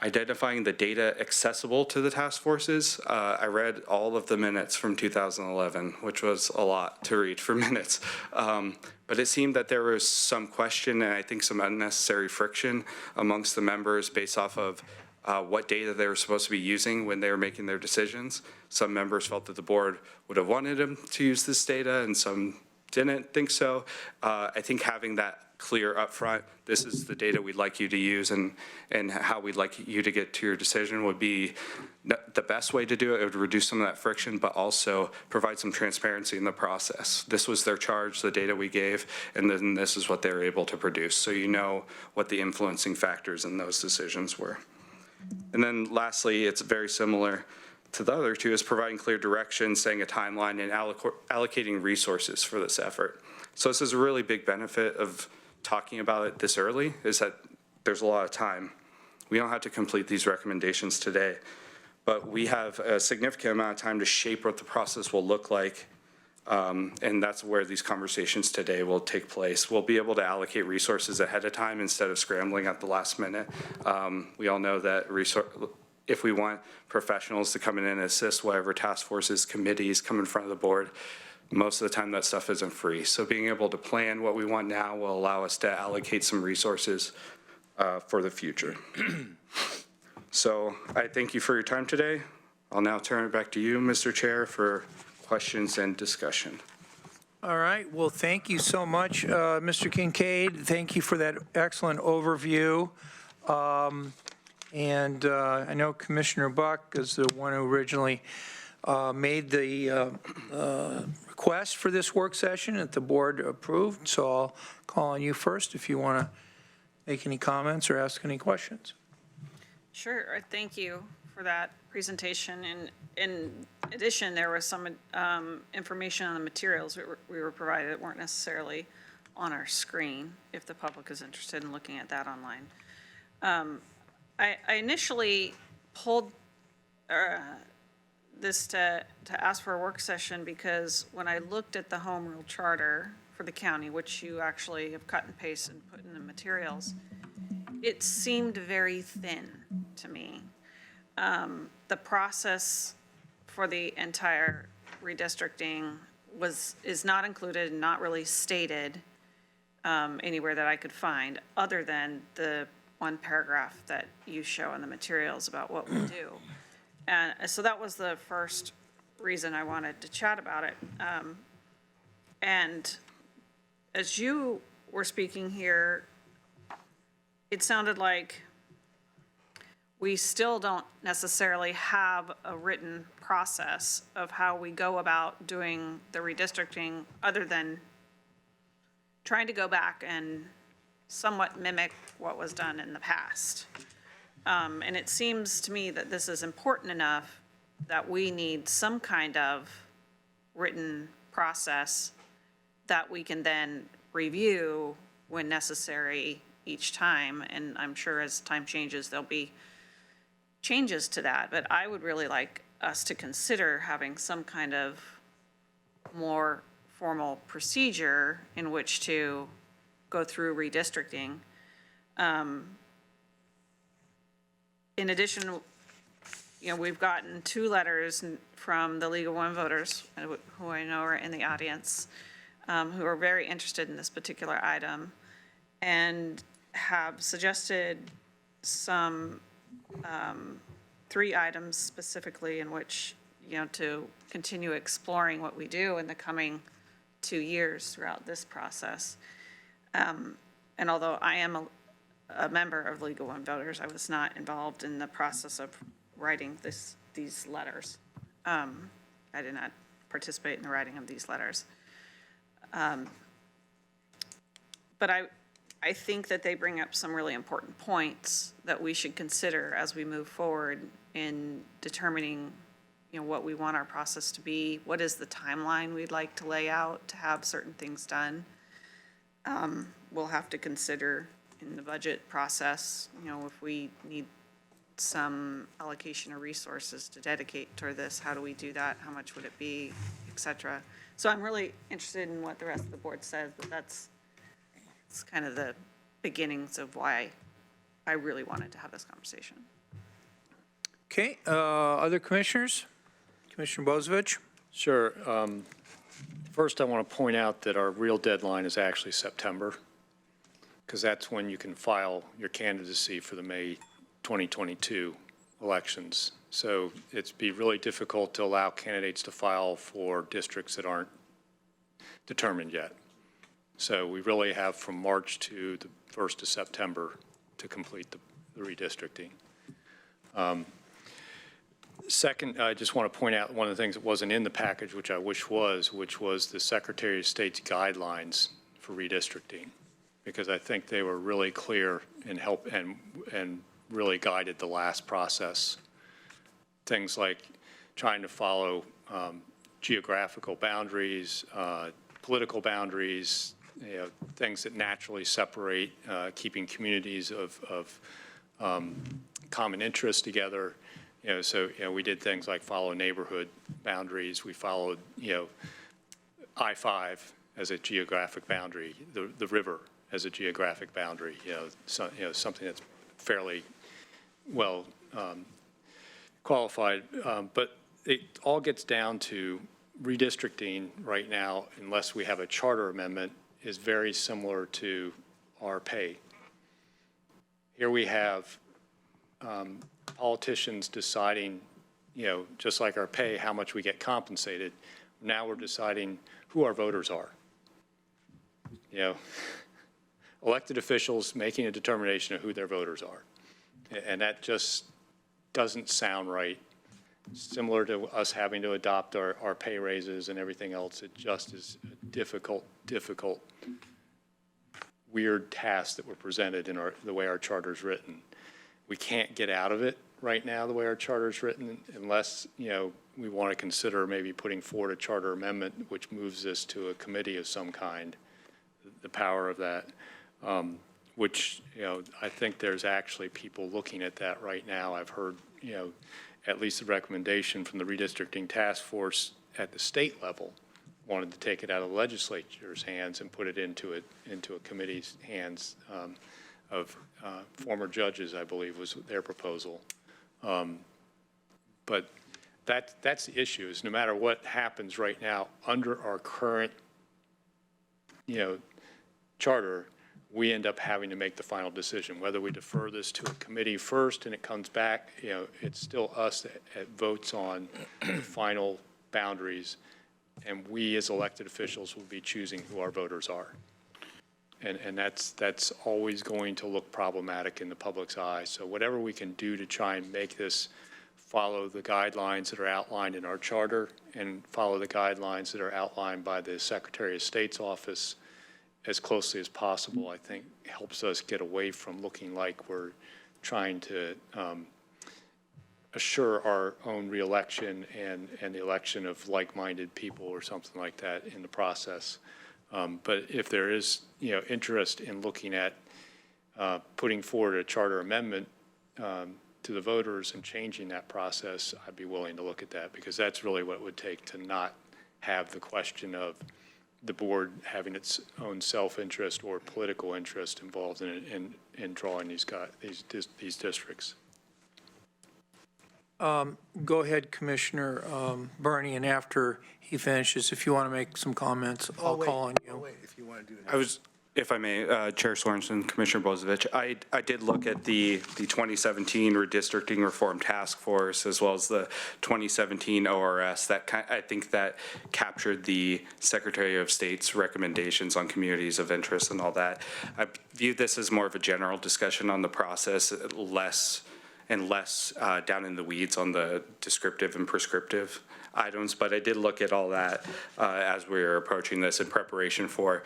identifying the data accessible to the task forces. I read all of the minutes from 2011, which was a lot to read for minutes. But it seemed that there was some question and I think some unnecessary friction amongst the members based off of what data they were supposed to be using when they were making their decisions. Some members felt that the board would have wanted them to use this data and some didn't think so. I think having that clear upfront, this is the data we'd like you to use and how we'd like you to get to your decision would be the best way to do it. It would reduce some of that friction, but also provide some transparency in the process. This was their charge, the data we gave, and then this is what they were able to produce. So you know what the influencing factors in those decisions were. And then lastly, it's very similar to the other two, is providing clear direction, setting a timeline, and allocating resources for this effort. So this is a really big benefit of talking about it this early, is that there's a lot of time. We don't have to complete these recommendations today, but we have a significant amount of time to shape what the process will look like, and that's where these conversations today will take place. We'll be able to allocate resources ahead of time instead of scrambling at the last minute. We all know that if we want professionals to come in and assist whatever task forces, committees come in front of the board, most of the time that stuff isn't free. So being able to plan what we want now will allow us to allocate some resources for the future. So I thank you for your time today. I'll now turn it back to you, Mr. Chair, for questions and discussion. All right, well, thank you so much, Mr. Kincaid. Thank you for that excellent overview. And I know Commissioner Buck is the one who originally made the request for this work session that the board approved, so I'll call on you first if you want to make any comments or ask any questions. Sure, thank you for that presentation. And in addition, there was some information on the materials we were provided that weren't necessarily on our screen, if the public is interested in looking at that online. I initially pulled this to ask for a work session because when I looked at the home rule charter for the county, which you actually have cut and pasted and put in the materials, it seemed very thin to me. The process for the entire redistricting is not included and not really stated anywhere that I could find, other than the one paragraph that you show in the materials about what we do. And so that was the first reason I wanted to chat about it. And as you were speaking here, it sounded like we still don't necessarily have a written process of how we go about doing the redistricting, other than trying to go back and somewhat mimic what was done in the past. And it seems to me that this is important enough that we need some kind of written process that we can then review when necessary each time. And I'm sure as time changes, there'll be changes to that. But I would really like us to consider having some kind of more formal procedure in which to go through redistricting. In addition, we've gotten 2 letters from the League of Women Voters, who I know are in the audience, who are very interested in this particular item and have suggested some 3 items specifically in which, to continue exploring what we do in the coming 2 years throughout this process. And although I am a member of League of Women Voters, I was not involved in the process of writing these letters. I did not participate in the writing of these letters. But I think that they bring up some really important points that we should consider as we move forward in determining, what we want our process to be, what is the timeline we'd like to lay out to have certain things done. We'll have to consider in the budget process, if we need some allocation of resources to dedicate toward this, how do we do that? How much would it be, et cetera? So I'm really interested in what the rest of the board says, but it's kind of the beginnings of why I really wanted to have this conversation. Okay, other commissioners? Commissioner Bozievich? Sure. First, I want to point out that our real deadline is actually September, because that's when you can file your candidacy for the May 2022 elections. So it's be really difficult to allow candidates to file for districts that aren't determined yet. So we really have from March to the 1st of September to complete the redistricting. Second, I just want to point out one of the things that wasn't in the package, which I wish was, which was the Secretary of State's guidelines for redistricting, because I think they were really clear and really guided the last process. Things like trying to follow geographical boundaries, political boundaries, things that naturally separate, keeping communities of common interest together. So we did things like follow neighborhood boundaries. We followed, I-5 as a geographic boundary, the river as a geographic boundary. Something that's fairly well qualified. But it all gets down to redistricting right now, unless we have a charter amendment, is very similar to our pay. Here we have politicians deciding, just like our pay, how much we get compensated. Now we're deciding who our voters are. You know, elected officials making a determination of who their voters are. And that just doesn't sound right. Similar to us having to adopt our pay raises and everything else, it just is a difficult, weird task that we're presented in the way our charter's written. We can't get out of it right now, the way our charter's written, unless, you know, we want to consider maybe putting forward a charter amendment which moves this to a committee of some kind, the power of that, which, you know, I think there's actually people looking at that right now. I've heard, you know, at least the recommendation from the redistricting task force at the state level wanted to take it out of the legislature's hands and put it into a committee's hands of former judges, I believe was their proposal. But that's the issue, is no matter what happens right now under our current, you know, charter, we end up having to make the final decision. Whether we defer this to a committee first and it comes back, you know, it's still us that votes on the final boundaries, and we as elected officials will be choosing who our voters are. And that's always going to look problematic in the public's eye. So whatever we can do to try and make this follow the guidelines that are outlined in our charter and follow the guidelines that are outlined by the Secretary of State's office as closely as possible, I think helps us get away from looking like we're trying to assure our own reelection and the election of like-minded people or something like that in the process. But if there is, you know, interest in looking at putting forward a charter amendment to the voters and changing that process, I'd be willing to look at that, because that's really what it would take to not have the question of the board having its own self-interest or political interest involved in drawing these districts. Go ahead, Commissioner Bernie, and after he finishes, if you want to make some comments, I'll call on you. Wait, if you want to do it. If I may, Chair Sorensen, Commissioner Bozievich, I did look at the 2017 Redistricting Reform Task Force as well as the 2017 ORS. I think that captured the Secretary of State's recommendations on communities of interest and all that. I view this as more of a general discussion on the process, less down in the weeds on the descriptive and prescriptive items, but I did look at all that as we were approaching this in preparation for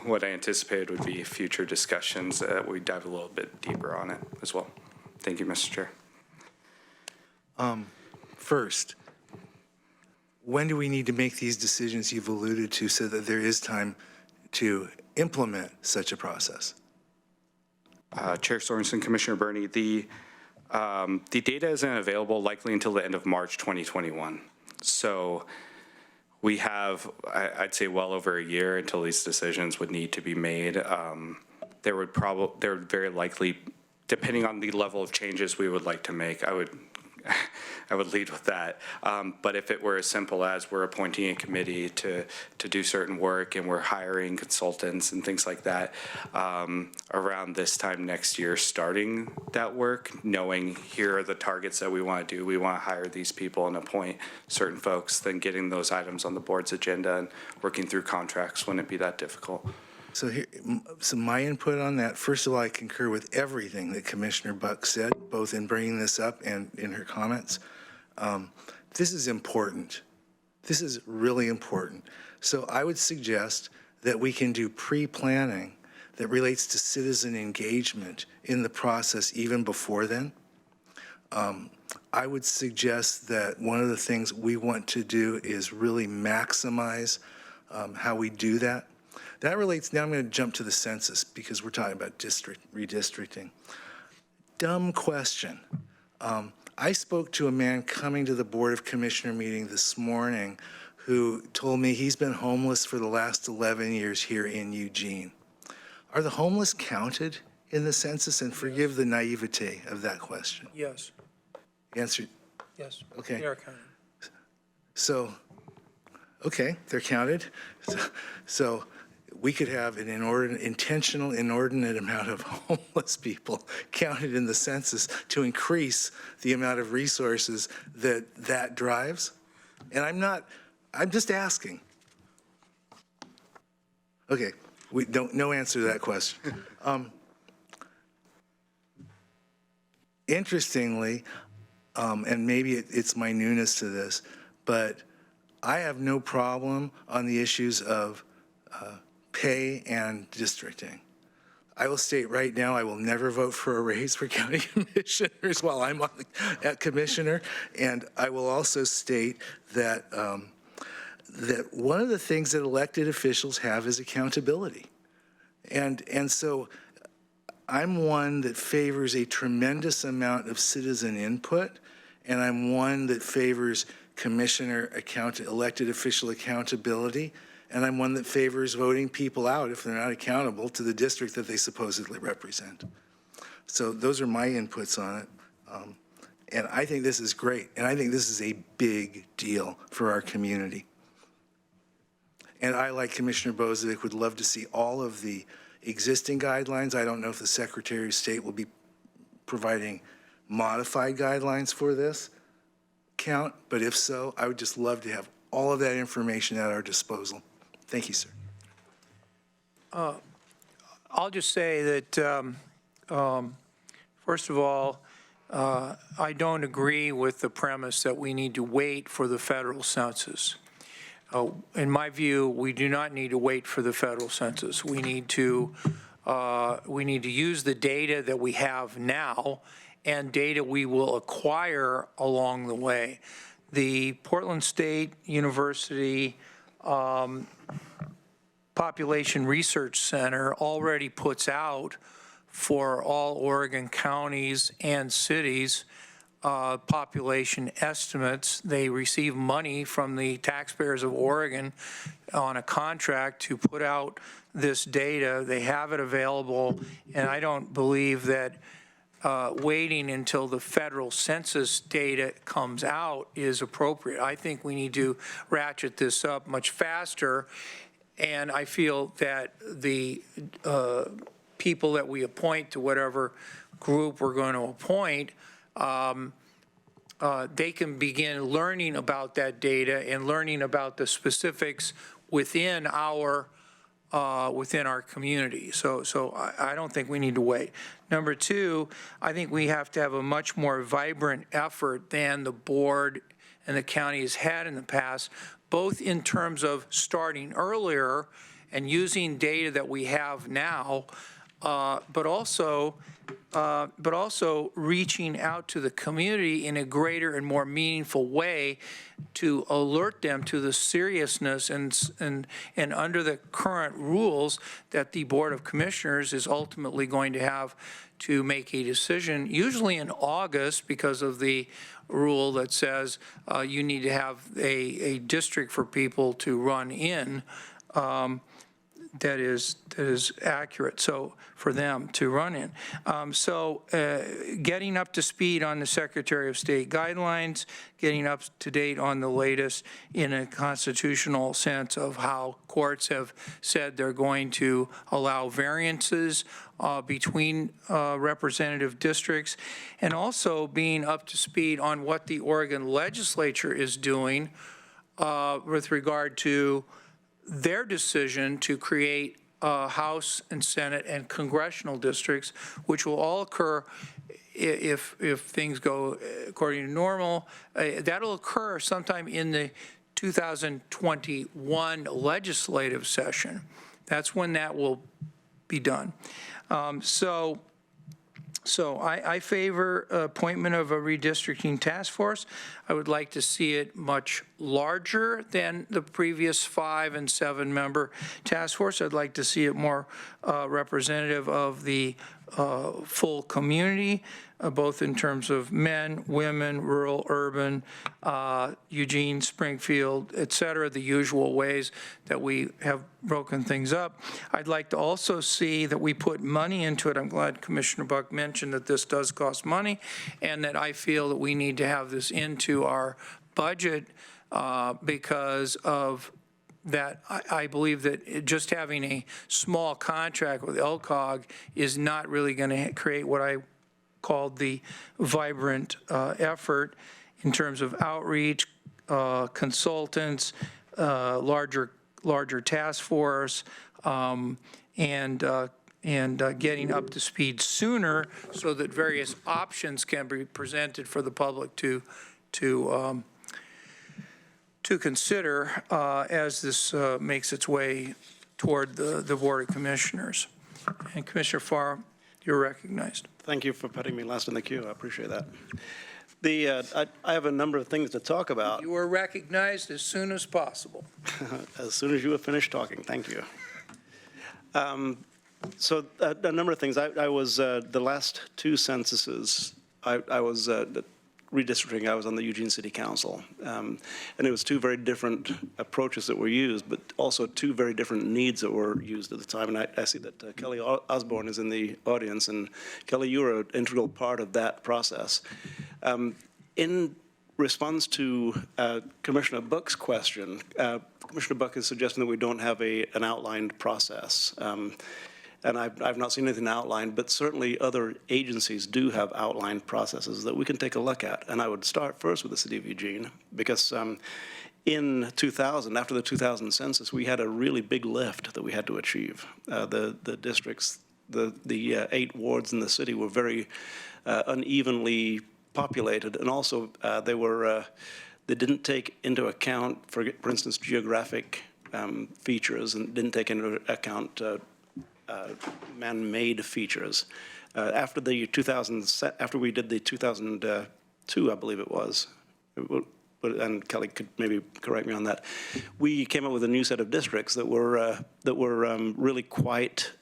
what I anticipated would be future discussions. We dive a little bit deeper on it as well. Thank you, Mr. Chair. First, when do we need to make these decisions you've alluded to so that there is time to implement such a process? Chair Sorensen, Commissioner Bernie, the data isn't available likely until the end of March 2021. So we have, I'd say, well over a year until these decisions would need to be made. There would very likely, depending on the level of changes we would like to make, I would lead with that. But if it were as simple as we're appointing a committee to do certain work and we're hiring consultants and things like that, around this time next year, starting that work, knowing here are the targets that we want to do, we want to hire these people and appoint certain folks, then getting those items on the board's agenda and working through contracts wouldn't be that difficult. So my input on that, first of all, I concur with everything that Commissioner Buck said, both in bringing this up and in her comments. This is important. This is really important. So I would suggest that we can do pre-planning that relates to citizen engagement in the process even before then. I would suggest that one of the things we want to do is really maximize how we do that. That relates, now I'm going to jump to the census because we're talking about redistricting. Dumb question. I spoke to a man coming to the Board of Commissioner meeting this morning who told me he's been homeless for the last 11 years here in Eugene. Are the homeless counted in the census? And forgive the naivete of that question. Yes, Answer, yes. Okay. They are counted. so, okay, they're counted. So we could have an intentional, inordinate amount of homeless people counted in the census to increase the amount of resources that drives. And I'm just asking, Okay, no answer to that question. Interestingly, and maybe it's my newness to this, but I have no problem on the issues of pay and districting. I will state right now, I will never vote for a raise for county commissioners while I'm on the commissioner. And I will also state that that one of the things that elected officials have is accountability. And so I'm one that favors a tremendous amount of citizen input, and I'm one that favors elected official accountability, and I'm one that favors voting people out if they're not accountable to the district that they supposedly represent. So those are my inputs on it. And I think this is great, and I think this is a big deal for our community. And I, like Commissioner Bozic, would love to see all of the existing guidelines. I don't know if the Secretary of State will be providing modified guidelines for this count, but if so, I would just love to have all of that information at our disposal. Thank you, sir. I'll just say that, first of all, I don't agree with the premise that we need to wait for the federal census. In my view, we do not need to wait for the federal census. We need to use the data that we have now and data we will acquire along the way. The Portland State University Population Research Center already puts out for all Oregon counties and cities population estimates. They receive money from the taxpayers of Oregon on a contract to put out this data. They have it available, and I don't believe that waiting until the federal census data comes out is appropriate. I think we need to ratchet this up much faster, and I feel that the people that we appoint to whatever group we're going to appoint, they can begin learning about that data and learning about the specifics within our community. So I don't think we need to wait. Number two, I think we have to have a much more vibrant effort than the board and the county has had in the past, both in terms of starting earlier and using data that we have now, but also reaching out to the community in a greater and more meaningful way to alert them to the seriousness and under the current rules that the Board of Commissioners is ultimately going to have to make a decision, usually in August, because of the rule that says you need to have a district for people to run in that is accurate, so for them to run in. Getting up to speed on the Secretary of State guidelines, getting up to date on the latest in a constitutional sense of how courts have said they're going to allow variances between representative districts, and also being up to speed on what the Oregon legislature is doing with regard to their decision to create House and Senate and congressional districts, which will all occur if things go according to normal. That'll occur sometime in the 2021 legislative session. That's when that will be done. So I favor appointment of a redistricting task force. I would like to see it much larger than the previous 5- and 7-member task force. I'd like to see it more representative of the full community, both in terms of men, women, rural, urban, Eugene, Springfield, et cetera, the usual ways that we have broken things up. I'd like to also see that we put money into it. I'm glad Commissioner Buck mentioned that this does cost money, and that I feel that we need to have this into our budget because of that. I believe that just having a small contract with LCOG is not really going to create what I called the vibrant effort in terms of outreach, consultants, larger larger task force, and getting up to speed sooner so that various options can be presented for the public to consider as this makes its way toward the Board of Commissioners. And Commissioner Farr, you're recognized. Thank you for putting me last in the queue. I appreciate that. I have a number of things to talk about. You are recognized as soon as possible. As soon as you have finished talking, thank you. So a number of things. I was, the last two censuses, I was redistricting. I was on the Eugene City Council. And it was two very different approaches that were used, but also two very different needs that were used at the time. And I see that Kelly Osborne is in the audience. And Kelly, you were an integral part of that process. In response to Commissioner Buck's question, Commissioner Buck is suggesting that we don't have an outlined process. And I've not seen anything outlined, but certainly other agencies do have outlined processes that we can take a look at. And I would start first with the City of Eugene, because in 2000, after the 2000 census, we had a really big lift that we had to achieve. The districts, the 8 wards in the city were very unevenly populated, and also they didn't take into account, for instance, geographic features, and didn't take into account man-made features. After we did the 2002, I believe it was, and Kelly could maybe correct me on that, we came up with a new set of districts that were really quite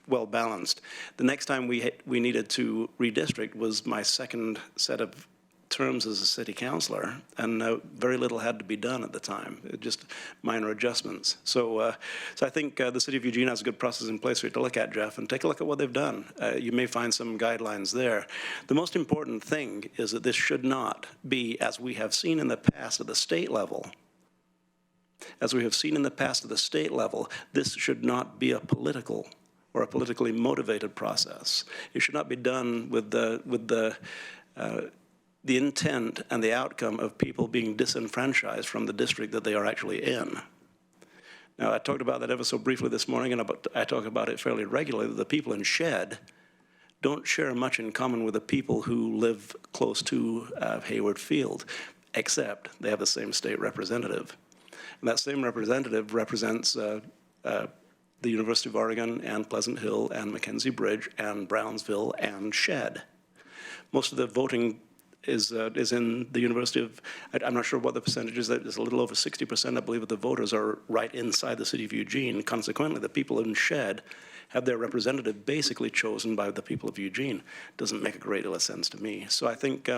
well balanced. The next time we needed to redistrict was my second set of terms as a city councilor, and very little had to be done at the time, just minor adjustments. So I think the City of Eugene has a good process in place for you to look at, Jeff, and take a look at what they've done. You may find some guidelines there. The most important thing is that this should not be, as we have seen in the past at the state level, this should not be a political or a politically motivated process. It should not be done with the intent and the outcome of people being disenfranchised from the district that they are actually in. Now, I talked about that ever so briefly this morning, and I talk about it fairly regularly, that the people in Shed don't share much in common with the people who live close to Hayward Field, except they have the same state representative. And that same representative represents the University of Oregon and Pleasant Hill and Mackenzie Bridge and Brownsville and Shed. Most of the voting is in the University of, I'm not sure what the percentage is, it's a little over 60%, I believe, of the voters are right inside the City of Eugene. Consequently, the people in Shed have their representative basically chosen by the people of Eugene. Doesn't make a great deal of sense to me. So I think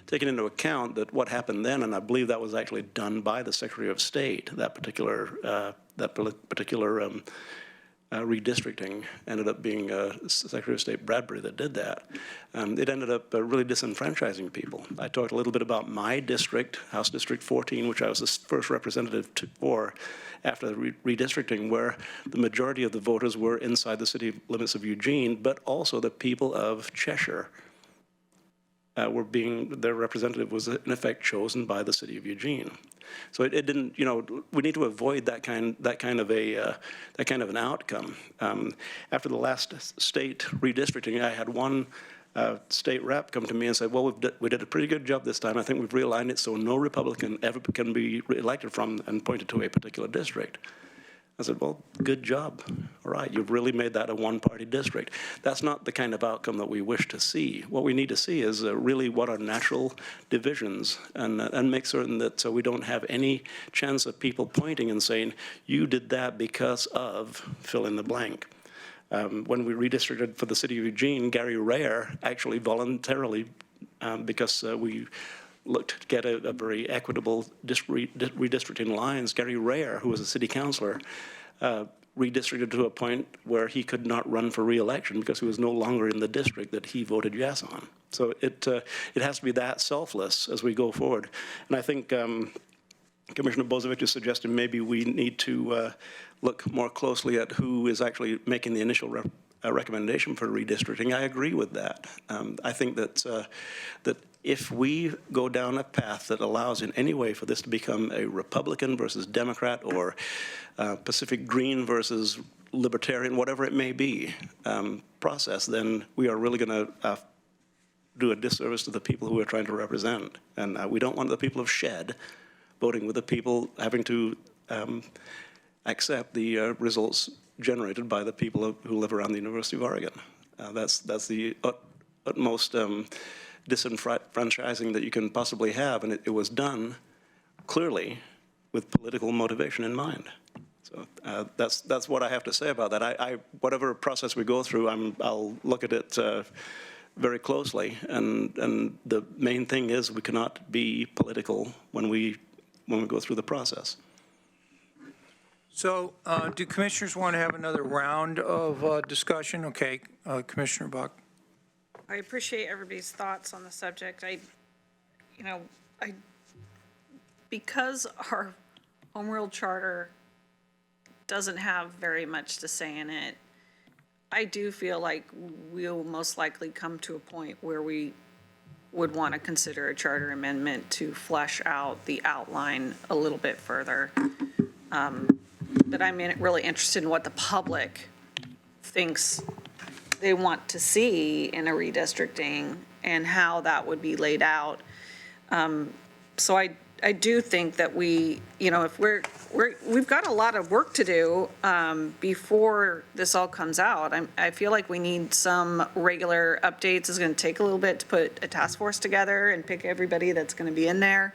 taking into account that what happened then, and I believe that was actually done by the Secretary of State, that particular redistricting ended up being Secretary of State Bradbury that did that. It ended up really disenfranchising people. I talked a little bit about my district, House District 14, which I was the first representative for after the redistricting, where the majority of the voters were inside the city limits of Eugene, but also the people of Cheshire their representative was in effect chosen by the City of Eugene. So it didn't, we need to avoid that kind of an outcome. After the last state redistricting, I had one state rep come to me and say, well, we did a pretty good job this time. I think we've realigned it so no Republican ever can be elected from and pointed to a particular district. I said, well, good job. All right, you've really made that a one-party district. That's not the kind of outcome that we wish to see. What we need to see is really what are natural divisions, and make certain that we don't have any chance of people pointing and saying, you did that because of fill in the blank. When we redistricted for the City of Eugene, Gary Rare actually voluntarily, because we looked to get a very equitable redistricting lines. Gary Rare, who was a city councilor, redistricted to a point where he could not run for re-election because he was no longer in the district that he voted yes on. So it has to be that selfless as we go forward. And I think Commissioner Bozievich is suggesting maybe we need to look more closely at who is actually making the initial recommendation for redistricting. I agree with that. I think that if we go down a path that allows in any way for this to become a Republican versus Democrat or Pacific Green versus Libertarian, whatever it may be, process, then we are really going to do a disservice to the people who we're trying to represent. And we don't want the people of Shed voting with the people having to accept the results generated by the people who live around the University of Oregon. That's the utmost disenfranchising that you can possibly have, and it was done clearly with political motivation in mind. So that's what I have to say about that. Whatever process we go through, I'll look at it very closely, and the main thing is we cannot be political when we go through the process. So do commissioners want to have another round of discussion? Okay, Commissioner Buck. I appreciate everybody's thoughts on the subject. Because our home rule charter doesn't have very much to say in it, I do feel like we'll most likely come to a point where we would want to consider a charter amendment to flesh out the outline a little bit further. But I'm really interested in what the public thinks they want to see in a redistricting and how that would be laid out. So I do think that if we've got a lot of work to do before this all comes out. I feel like we need some regular updates. It's going to take a little bit to put a task force together and pick everybody that's going to be in there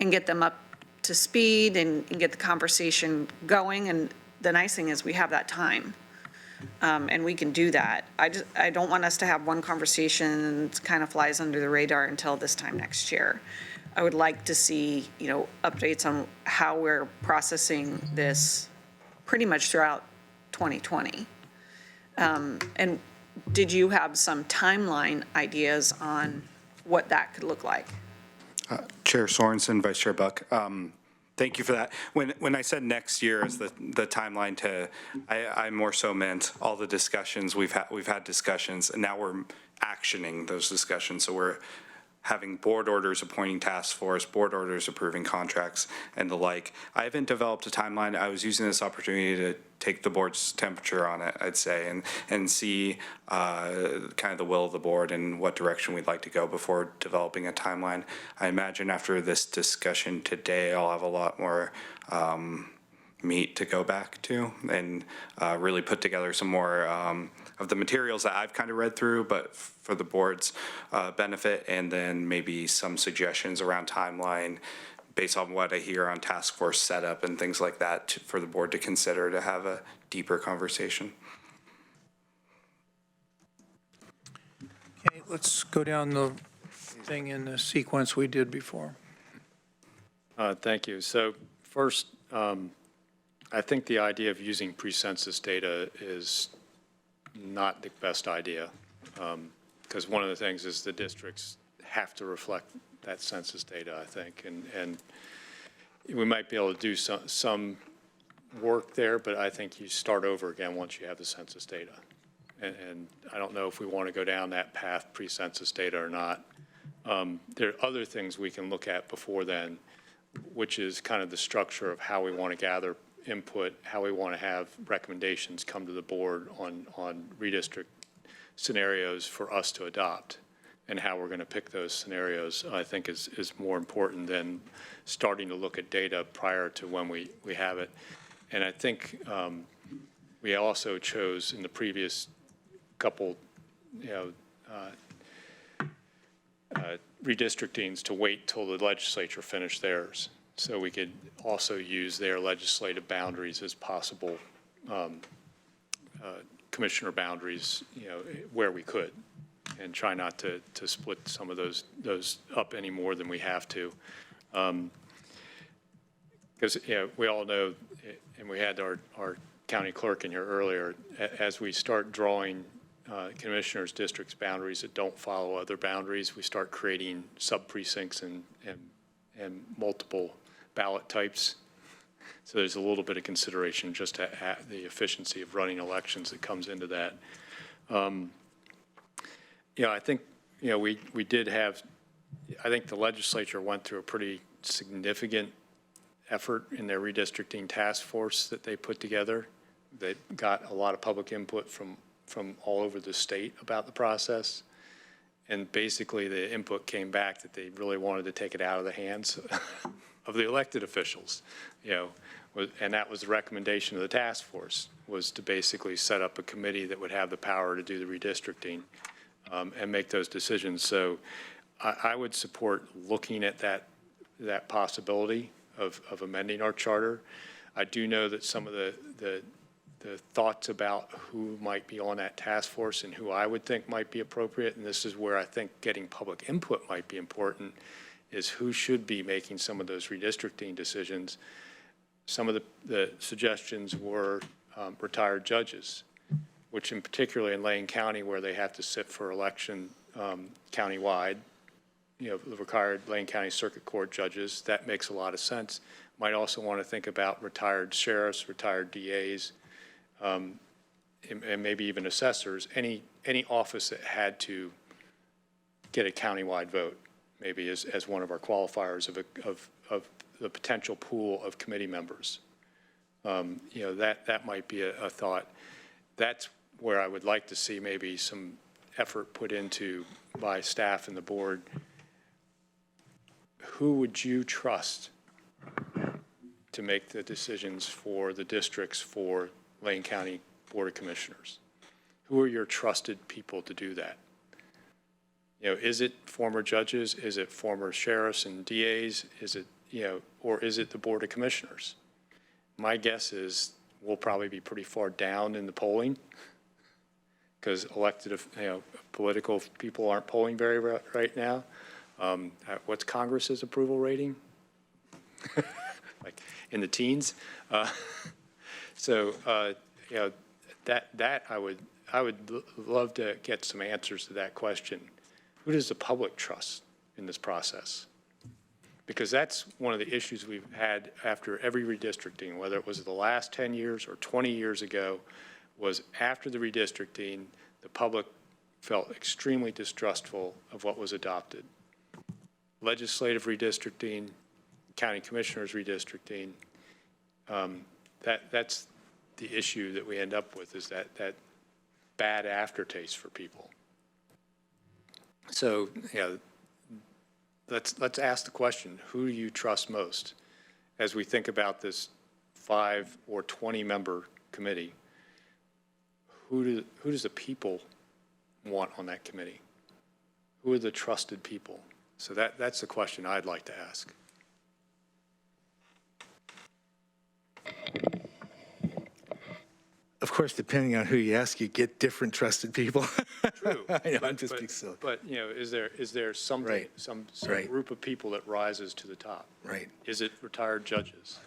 and get them up to speed and get the conversation going. And the nice thing is we have that time. And we can do that. I don't want us to have one conversation that kind of flies under the radar until this time next year. I would like to see, updates on how we're processing this pretty much throughout 2020. And did you have some timeline ideas on what that could look like? Chair Sorensen, Vice Chair Buck. Thank you for that. When I said next year as the timeline I more so meant all the discussions we've had discussions, and now we're actioning those discussions. So we're having board orders appointing task force, board orders approving contracts, and the like. I haven't developed a timeline. I was using this opportunity to take the board's temperature on it, I'd say, and see kind of the will of the board and what direction we'd like to go before developing a timeline. I imagine after this discussion today, I'll have a lot more meat to go back to and really put together some more of the materials that I've kind of read through, but for the board's benefit, and then maybe some suggestions around timeline based on what I hear on task force setup and things like that for the board to consider to have a deeper conversation. Okay, let's go down the thing in the sequence we did before. Thank you. So first, I think the idea of using pre-census data is not the best idea, because one of the things is the districts have to reflect that census data, I think, and we might be able to do some work there, but I think you start over again once you have the census data. And I don't know if we want to go down that path, pre-census data or not. There are other things we can look at before then, which is kind of the structure of how we want to gather input, how we want to have recommendations come to the board on redistrict scenarios for us to adopt, and how we're going to pick those scenarios, I think is more important than starting to look at data prior to when we have it. And I think we also chose in the previous couple, redistrictings to wait till the legislature finished theirs, so we could also use their legislative boundaries as possible commissioner boundaries, where we could, and try not to split some of those up any more than we have to. Because we all know, and we had our county clerk in here earlier, as we start drawing commissioners' districts boundaries that don't follow other boundaries, we start creating sub-precincts and multiple ballot types. So there's a little bit of consideration just to the efficiency of running elections that comes into that. I think, we did have I think the legislature went through a pretty significant effort in their redistricting task force that they put together. They got a lot of public input from all over the state about the process. And basically, the input came back that they really wanted to take it out of the hands of the elected officials, and that was the recommendation of the task force, was to basically set up a committee that would have the power to do the redistricting and make those decisions. So I would support looking at that possibility of amending our charter. I do know that some of the thoughts about who might be on that task force and who I would think might be appropriate, and this is where I think getting public input might be important, is who should be making some of those redistricting decisions. Some of the suggestions were retired judges, which in particularly in Lane County, where they have to sit for election countywide, the retired Lane County Circuit Court judges, that makes a lot of sense. Might also want to think about retired sheriffs, retired DAs, and maybe even assessors, any office that had to get a countywide vote, maybe as one of our qualifiers of the potential pool of committee members. That might be a thought. That's where I would like to see maybe some effort put into by staff and the board. Who would you trust to make the decisions for the districts for Lane County Board of Commissioners? Who are your trusted people to do that? Is it former judges? Is it former sheriffs and DAs? Is it, or is it the Board of Commissioners? My guess is we'll probably be pretty far down in the polling because elected, political people aren't polling very right now. What's Congress's approval rating? Like in the teens. That I would love to get some answers to that question. Who does the public trust in this process? Because that's one of the issues we've had after every redistricting, whether it was the last 10 years or 20 years ago, was after the redistricting, the public felt extremely distrustful of what was adopted. Legislative redistricting, county commissioners redistricting, that's the issue that we end up with, is that bad aftertaste for people. So, let's ask the question, who do you trust most? As we think about this 5 or 20 member committee, who does the people want on that committee? Who are the trusted people? So that's the question I'd like to ask. Of course, depending on who you ask, you get different trusted people. True. I know, I'm just being silly. But is there something, Right. some Right. group of people that rises to the top? Right. Is it retired judges?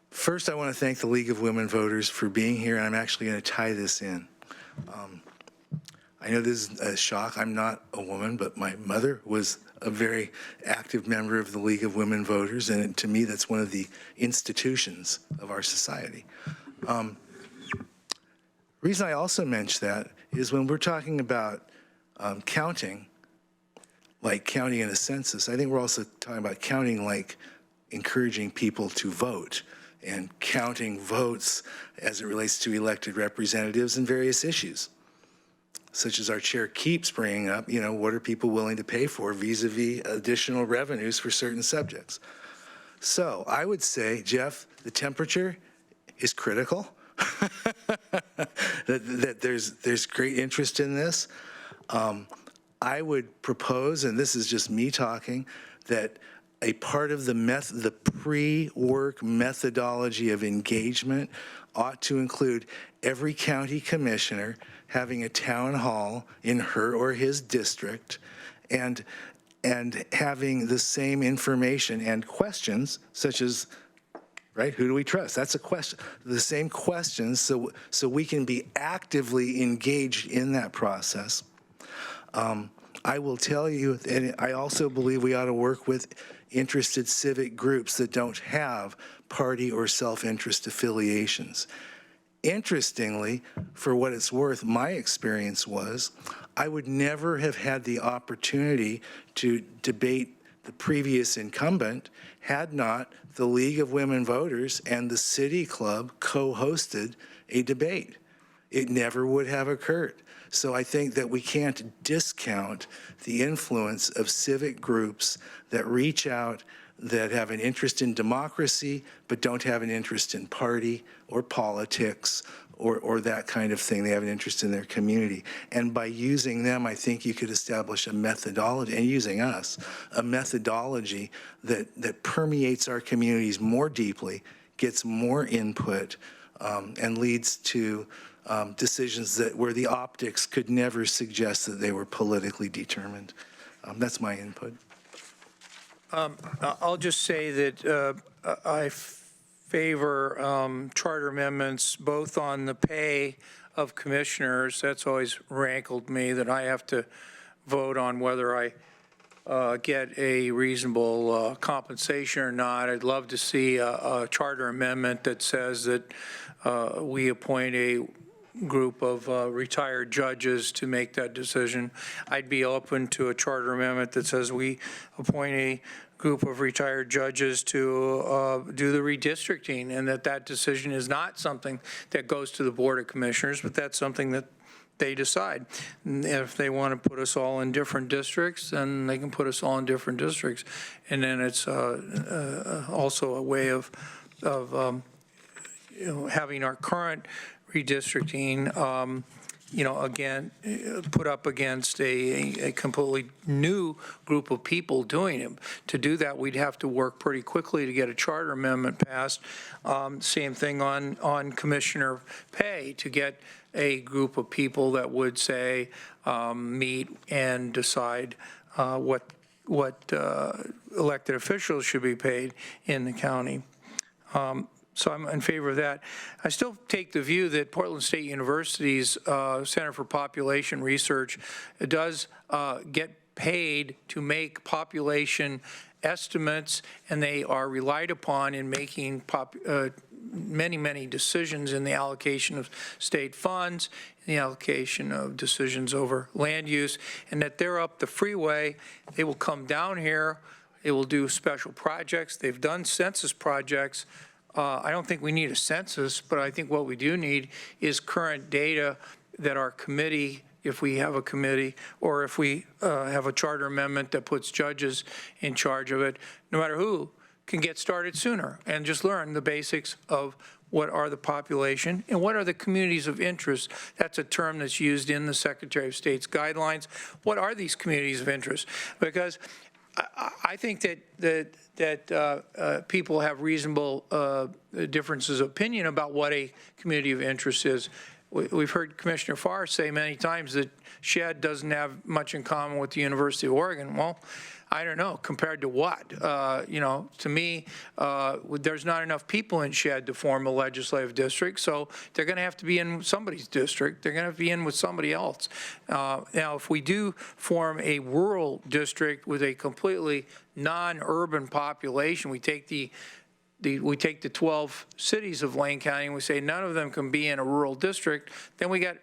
First, I want to thank the League of Women Voters for being here, and I'm actually going to tie this in. I know this is a shock. I'm not a woman, but my mother was a very active member of the League of Women Voters, and to me, that's one of the institutions of our society. Reason I also mention that is when we're talking about counting, like counting in a census, I think we're also talking about counting like encouraging people to vote and counting votes as it relates to elected representatives and various issues, such as our chair keeps bringing up, what are people willing to pay for vis-a-vis additional revenues for certain subjects. So I would say, Jeff, the temperature is critical, that there's great interest in this. I would propose, and this is just me talking, that a part of the pre-work methodology of engagement ought to include every county commissioner having a town hall in her or his district and having the same information and questions such as, right, who do we trust? That's a question. The same questions so we can be actively engaged in that process. I will tell you, and I also believe we ought to work with interested civic groups that don't have party or self-interest affiliations. Interestingly, for what it's worth, my experience was I would never have had the opportunity to debate the previous incumbent had not the League of Women Voters and the City Club co-hosted a debate. It never would have occurred. So I think that we can't discount the influence of civic groups that reach out, that have an interest in democracy, but don't have an interest in party or politics or that kind of thing. They have an interest in their community. And by using them, I think you could establish a methodology, and using us, a methodology that permeates our communities more deeply, gets more input, and leads to decisions where the optics could never suggest that they were politically determined. That's my input. I'll just say that I favor charter amendments both on the pay of commissioners. That's always rankled me that I have to vote on whether I get a reasonable compensation or not. I'd love to see a charter amendment that says that we appoint a group of retired judges to make that decision. I'd be open to a charter amendment that says we appoint a group of retired judges to do the redistricting, and that decision is not something that goes to the Board of Commissioners, but that's something that they decide. And if they want to put us all in different districts, then they can put us all in different districts. And then it's also a way of having our current redistricting, again, put up against a completely new group of people doing it. To do that, we'd have to work pretty quickly to get a charter amendment passed. Same thing on commissioner pay, to get a group of people that would say, meet and decide what elected officials should be paid in the county. So I'm in favor of that. I still take the view that Portland State University's Center for Population Research does get paid to make population estimates, and they are relied upon in making many decisions in the allocation of state funds, in the allocation of decisions over land use, and that they're up the freeway. They will come down here. They will do special projects. They've done census projects. I don't think we need a census, but I think what we do need is current data that our committee, if we have a committee, or if we have a charter amendment that puts judges in charge of it, no matter who, can get started sooner and just learn the basics of what are the population and what are the communities of interest. That's a term that's used in the Secretary of State's guidelines. What are these communities of interest? Because I think that people have reasonable differences of opinion about what a community of interest is. We've heard Commissioner Farr say many times that SHED doesn't have much in common with the University of Oregon. Well, I don't know, compared to what? To me, there's not enough people in SHED to form a legislative district, so they're going to have to be in somebody's district. They're going to be in with somebody else. Now, if we do form a rural district with a completely non-urban population, we take the 12 cities of Lane County and we say none of them can be in a rural district, then we got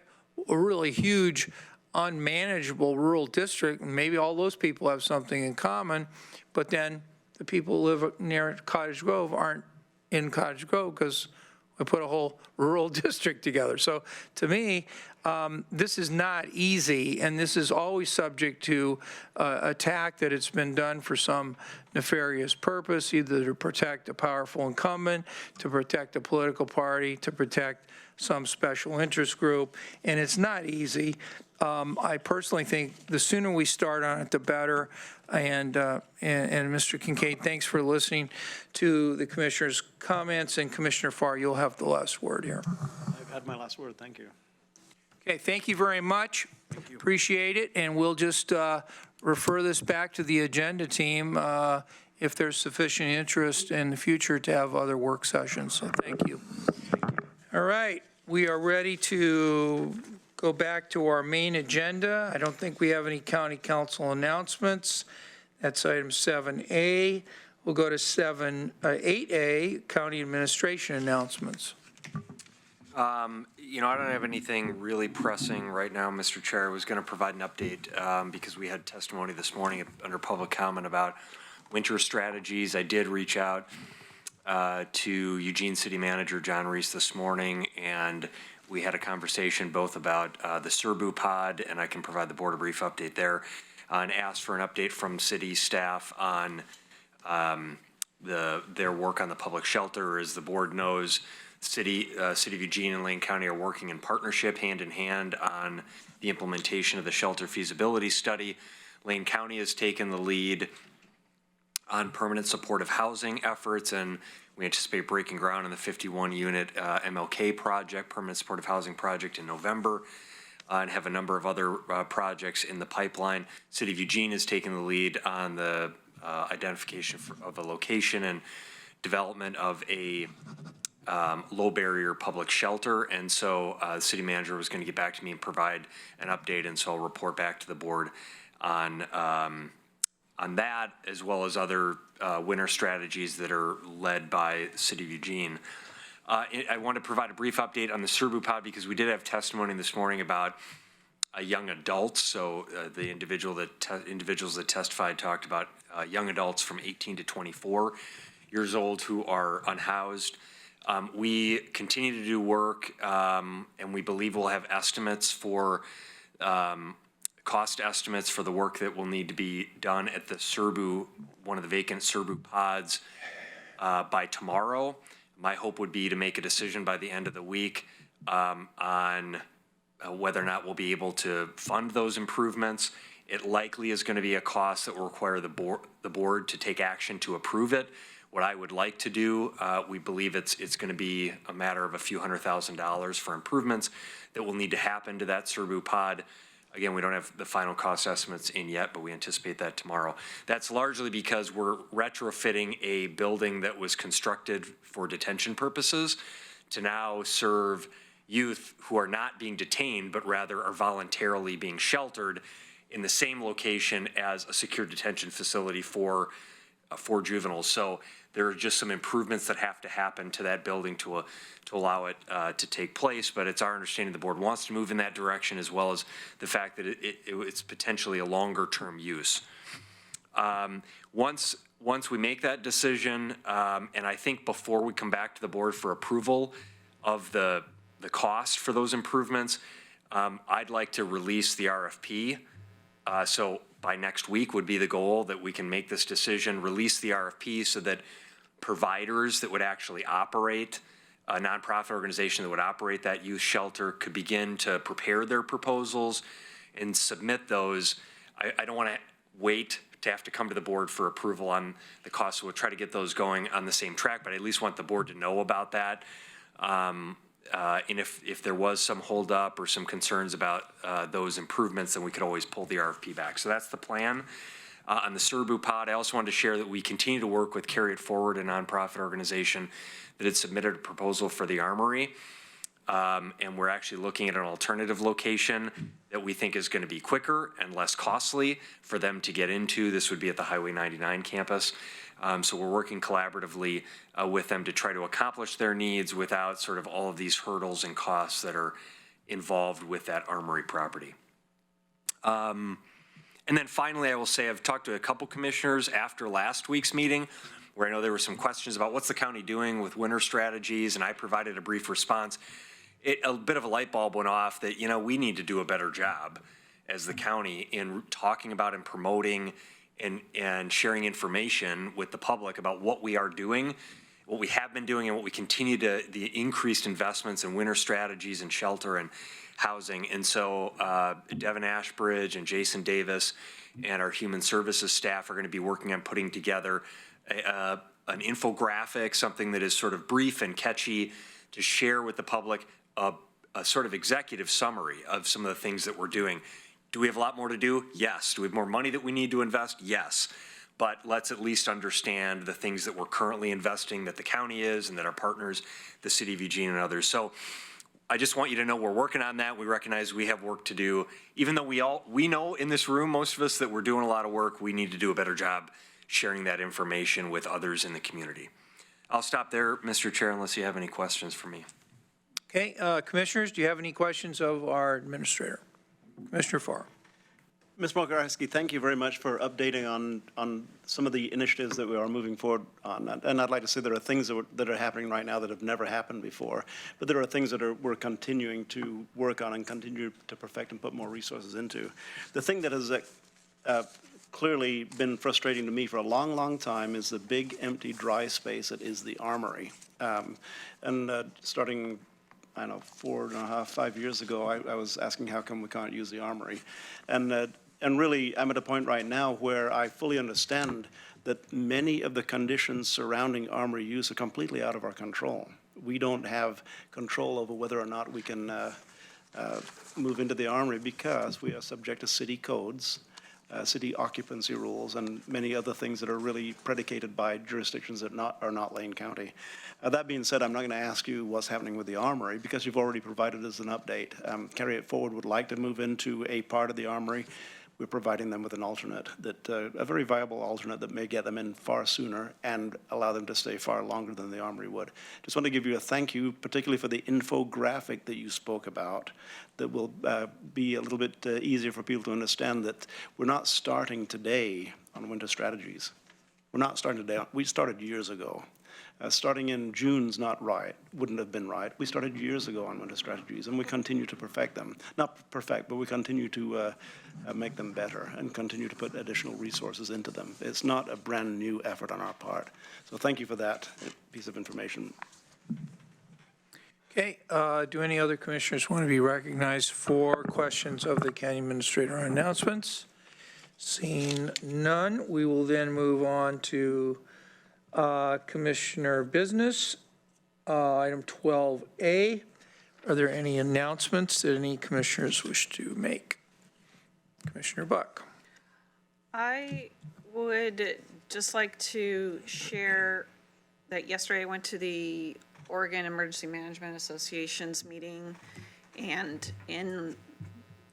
a really huge unmanageable rural district, and maybe all those people have something in common, but then the people who live near Cottage Grove aren't in Cottage Grove because we put a whole rural district together. So to me, this is not easy, and this is always subject to attack that it's been done for some nefarious purpose, either to protect a powerful incumbent, to protect a political party, to protect some special interest group, and it's not easy. I personally think the sooner we start on it, the better. And Mr. Kincaid, thanks for listening to the commissioner's comments. And Commissioner Farr, you'll have the last word here. I've had my last word. Thank you. Okay, thank you very much. Appreciate it. And we'll just refer this back to the agenda team if there's sufficient interest in the future to have other work sessions. So thank you. All right, we are ready to go back to our main agenda. I don't think we have any county council announcements. That's item 7A. We'll go to 8A, county administration announcements. I don't have anything really pressing right now, Mr. Chair. I was going to provide an update because we had testimony this morning under public comment about winter strategies. I did reach out to Eugene City Manager John Reese this morning, and we had a conversation both about the Surbu pod, and I can provide the board a brief update there, and asked for an update from city staff on their work on the public shelter. As the board knows, City of Eugene and Lane County are working in partnership, hand in hand, on the implementation of the shelter feasibility study. Lane County has taken the lead on permanent supportive housing efforts, and we anticipate breaking ground on the 51-unit MLK project, permanent supportive housing project, in November, and have a number of other projects in the pipeline. City of Eugene has taken the lead on the identification of a location and development of a low barrier public shelter, and so the city manager was going to get back to me and provide an update, and so I'll report back to the board on that, as well as other winter strategies that are led by the City of Eugene. I want to provide a brief update on the Surbu pod because we did have testimony this morning about young adults. So the individuals that testified talked about young adults from 18 to 24 years old who are unhoused. We continue to do work, and we believe we'll have estimates for cost estimates for the work that will need to be done at the Surbu, one of the vacant Surbu pods, by tomorrow. My hope would be to make a decision by the end of the week on whether or not we'll be able to fund those improvements. It likely is going to be a cost that will require the board to take action to approve it. What I would like to do, we believe it's going to be a matter of a few $100,000 for improvements that will need to happen to that Surbu pod. Again, we don't have the final cost estimates in yet, but we anticipate that tomorrow. That's largely because we're retrofitting a building that was constructed for detention purposes to now serve youth who are not being detained, but rather are voluntarily being sheltered in the same location as a secure detention facility for juveniles. So there are just some improvements that have to happen to that building to allow it to take place. But it's our understanding the board wants to move in that direction, as well as the fact that it's potentially a longer term use. Once we make that decision, and I think before we come back to the board for approval of the cost for those improvements, I'd like to release the RFP. So by next week would be the goal, that we can make this decision, release the RFP so that providers that would actually operate, a nonprofit organization that would operate that youth shelter, could begin to prepare their proposals and submit those. I don't want to wait to have to come to the board for approval on the cost, so we'll try to get those going on the same track, but I at least want the board to know about that. And if there was some holdup or some concerns about those improvements, then we could always pull the RFP back. So that's the plan. On the Surbu pod, I also wanted to share that we continue to work with Carry It Forward, a nonprofit organization that had submitted a proposal for the Armory. And we're actually looking at an alternative location that we think is going to be quicker and less costly for them to get into. This would be at the Highway 99 campus. So we're working collaboratively with them to try to accomplish their needs without sort of all of these hurdles and costs that are involved with that Armory property. And then finally, I will say I've talked to a couple commissioners after last week's meeting, where I know there were some questions about what's the county doing with winter strategies, and I provided a brief response. A bit of a light bulb went off that, we need to do a better job as the county in talking about and promoting and sharing information with the public about what we are doing, what we have been doing, and what we continue to, the increased investments in winter strategies and shelter and housing. And so Devin Ashbridge and Jason Davis and our human services staff are going to be working on putting together an infographic, something that is sort of brief and catchy, to share with the public a sort of executive summary of some of the things that we're doing. Do we have a lot more to do? Yes. Do we have more money that we need to invest? Yes. But let's at least understand the things that we're currently investing, that the county is, and that our partners, the City of Eugene and others. So I just want you to know we're working on that. We recognize we have work to do. Even though we know in this room, most of us, that we're doing a lot of work, we need to do a better job sharing that information with others in the community. I'll stop there, Mr. Chair, unless you have any questions for me. Okay, commissioners, do you have any questions of our administrator? Commissioner Farr. Ms. Mokarski, thank you very much for updating on some of the initiatives that we are moving forward on. And I'd like to say there are things that are happening right now that have never happened before, but there are things that we're continuing to work on and continue to perfect and put more resources into. The thing that has clearly been frustrating to me for a long, long time is the big, empty, dry space that is the Armory. Starting, I don't know, 4.5, 5 years ago, I was asking how come we can't use the Armory. And really, I'm at a point right now where I fully understand that many of the conditions surrounding Armory use are completely out of our control. We don't have control over whether or not we can move into the Armory because we are subject to city codes, city occupancy rules, and many other things that are really predicated by jurisdictions that are not Lane County. That being said, I'm not going to ask you what's happening with the Armory because you've already provided us an update. Carry It Forward would like to move into a part of the Armory. We're providing them with an alternate, a very viable alternate that may get them in far sooner and allow them to stay far longer than the Armory would. Just want to give you a thank you, particularly for the infographic that you spoke about, that will be a little bit easier for people to understand that we're not starting today on winter strategies. We're not starting today. We started years ago. Starting in June's not right, wouldn't have been right. We started years ago on winter strategies, and we continue to perfect them. Not perfect, but we continue to make them better and continue to put additional resources into them. It's not a brand new effort on our part. So thank you for that piece of information. Okay, do any other commissioners want to be recognized for questions of the county administrator on announcements? Seeing none, we will then move on to Commissioner Business, item 12A. Are there any announcements that any commissioners wish to make? Commissioner Buck. I would just like to share that yesterday I went to the Oregon Emergency Management Association's meeting, and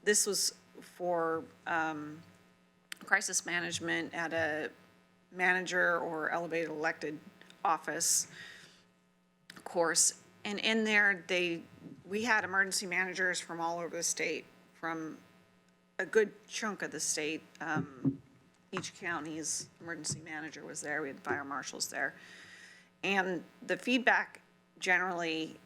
this was for crisis management at a manager or elevated elected office course. And in there, we had emergency managers from all over the state, from a good chunk of the state. Each county's emergency manager was there. We had fire marshals there. And the feedback generally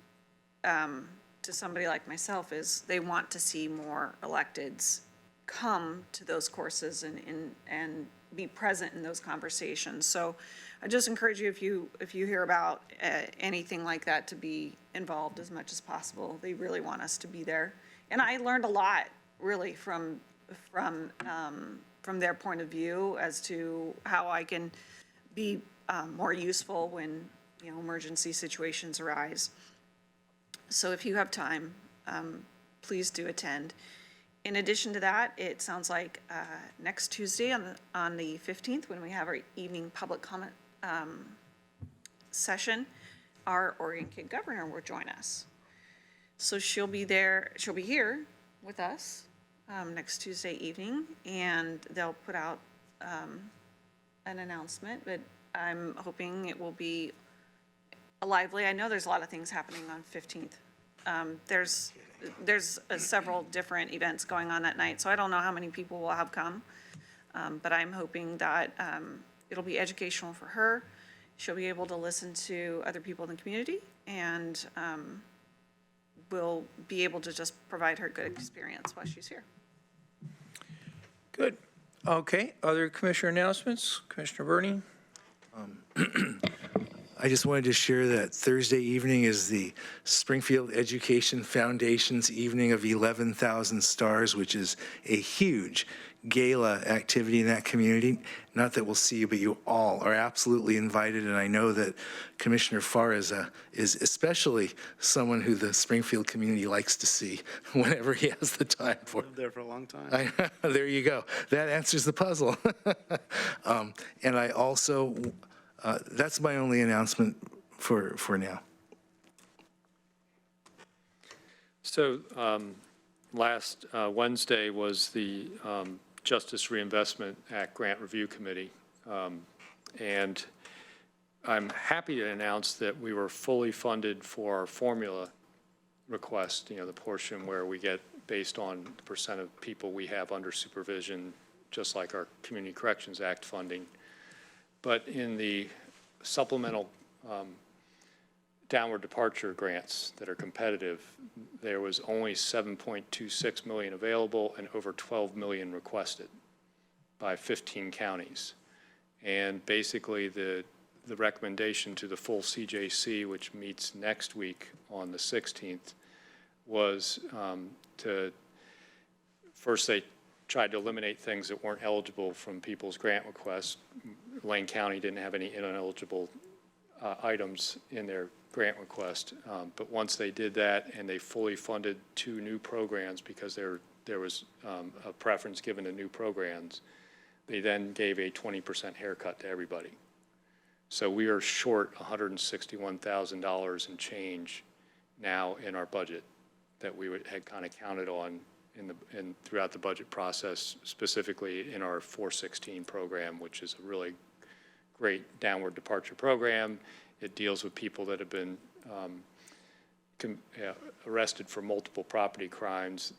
to somebody like myself is they want to see more electeds come to those courses and be present in those conversations. So I just encourage you, if you hear about anything like that, to be involved as much as possible. They really want us to be there. And I learned a lot, really, from their point of view as to how I can be more useful when, emergency situations arise. So if you have time, please do attend. In addition to that, it sounds like next Tuesday on the 15th, when we have our evening public comment session, our Oregon Kid Governor will join us. So she'll be here with us next Tuesday evening, and they'll put out an announcement, but I'm hoping it will be lively. I know there's a lot of things happening on 15th. There's several different events going on that night, so I don't know how many people will have come, but I'm hoping that it'll be educational for her. She'll be able to listen to other people in the community, and we'll be able to just provide her good experience while she's here. Good. Okay, other commissioner announcements? Commissioner Bernie? I just wanted to share that Thursday evening is the Springfield Education Foundation's Evening of 11,000 Stars, which is a huge gala activity in that community. Not that we'll see you, but you all are absolutely invited, and I know that Commissioner Farr is especially someone who the Springfield community likes to see whenever he has the time for it. Lived there for a long time. There you go. That answers the puzzle. And I also, that's my only announcement for now. So last Wednesday was the Justice Reinvestment Act Grant Review Committee. And I'm happy to announce that we were fully funded for our formula request, the portion where we get based on the percent of people we have under supervision, just like our Community Corrections Act funding. But in the supplemental downward departure grants that are competitive, there was only 7.26 million available and over 12 million requested by 15 counties. And basically the recommendation to the full CJC, which meets next week on the 16th, was first they tried to eliminate things that weren't eligible from people's grant requests. Lane County didn't have any ineligible items in their grant request. But once they did that and they fully funded 2 new programs because there was a preference given to new programs, they then gave a 20% haircut to everybody. So we are short $161,000 in change now in our budget that we had kind of counted on throughout the budget process, specifically in our 416 program, which is a really great downward departure program. It deals with people that have been arrested for multiple property crimes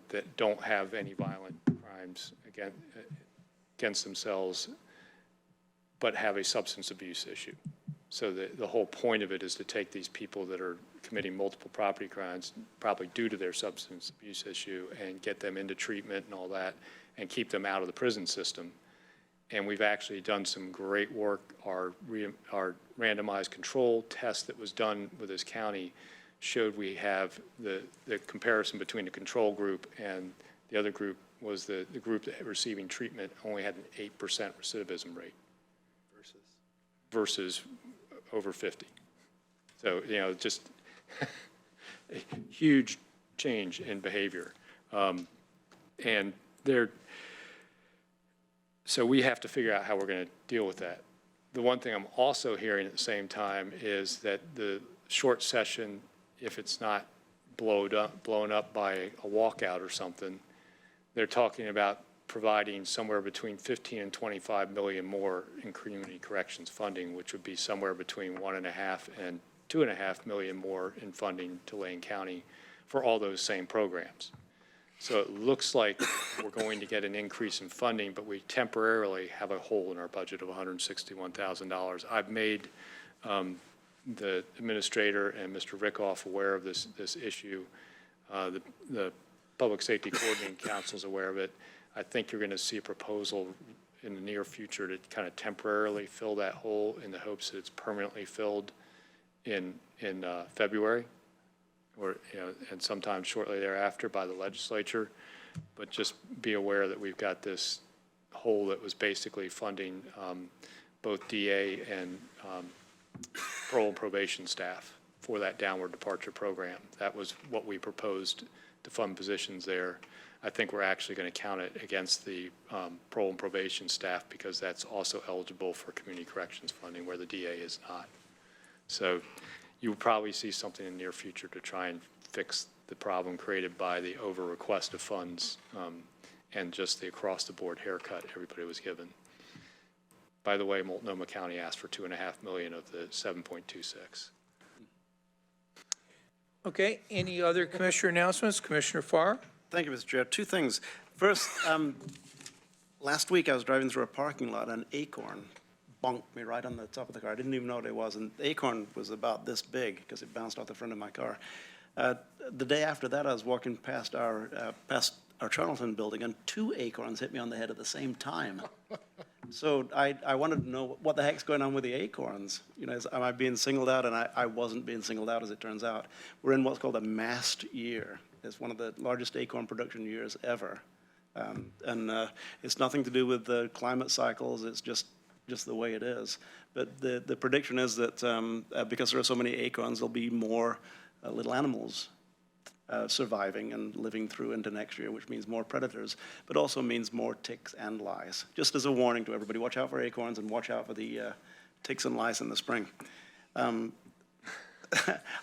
that don't have any violent crimes against themselves, but have a substance abuse issue. So the whole point of it is to take these people that are committing multiple property crimes, probably due to their substance abuse issue, and get them into treatment and all that, and keep them out of the prison system. And we've actually done some great work. Our randomized control test that was done with this county showed we have the comparison between the control group and the other group was the group that receiving treatment only had an 8% recidivism rate versus over 50. So, just a huge change in behavior. So we have to figure out how we're going to deal with that. The one thing I'm also hearing at the same time is that the short session, if it's not blown up by a walkout or something, they're talking about providing somewhere between 15 and 25 million more in community corrections funding, which would be somewhere between 1.5 and 2.5 million more in funding to Lane County for all those same programs. So it looks like we're going to get an increase in funding, but we temporarily have a hole in our budget of $161,000. I've made the administrator and Mr. Rickoff aware of this issue. The Public Safety Coordinating Council is aware of it. I think you're going to see a proposal in the near future to kind of temporarily fill that hole in the hopes that it's permanently filled in February, or and sometime shortly thereafter by the legislature. But just be aware that we've got this hole that was basically funding both DA and parole and probation staff for that downward departure program. That was what we proposed to fund positions there. I think we're actually going to count it against the parole and probation staff because that's also eligible for community corrections funding where the DA is not. So you'll probably see something in the near future to try and fix the problem created by the over request of funds and just the across-the-board haircut everybody was given. By the way, Multnomah County asked for $2.5 million of the 7.26. Okay, any other commissioner announcements? Commissioner Farr? Thank you, Mr. Chair. 2 things. First, last week I was driving through a parking lot and an acorn bonked me right on the top of the car. I didn't even know what it was. And the acorn was about this big because it bounced off the front of my car. The day after that, I was walking past our Charlton building and 2 acorns hit me on the head at the same time. So I wanted to know what the heck's going on with the acorns. Am I being singled out? And I wasn't being singled out, as it turns out. We're in what's called a mast year. It's one of the largest acorn production years ever. And it's nothing to do with the climate cycles. It's just the way it is. But the prediction is that because there are so many acorns, there'll be more little animals surviving and living through into next year, which means more predators, but also means more ticks and lice. Just as a warning to everybody, watch out for acorns and watch out for the ticks and lice in the spring.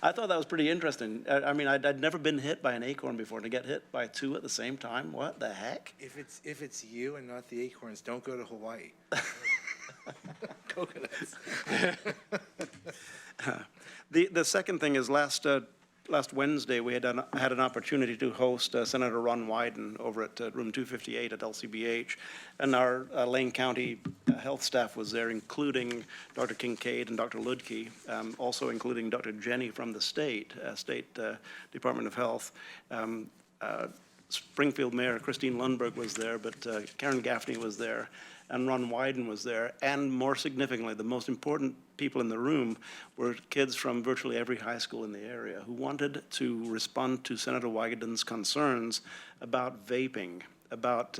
I thought that was pretty interesting. I mean, I'd never been hit by an acorn before. To get hit by 2 at the same time, what the heck? If it's you and not the acorns, don't go to Hawaii. Coconuts. The second thing is last last Wednesday, we had an opportunity to host Senator Ron Wyden over at room 258 at LCBH, and our Lane County health staff was there, including Dr. Kincaid and Dr. Ludke, also including Dr. Jenny from the state Department of Health. Springfield Mayor Christine Lundberg was there, but Karen Gaffney was there, and Ron Wyden was there, and more significantly, the most important people in the room were kids from virtually every high school in the area who wanted to respond to Senator Wyden's concerns about vaping, about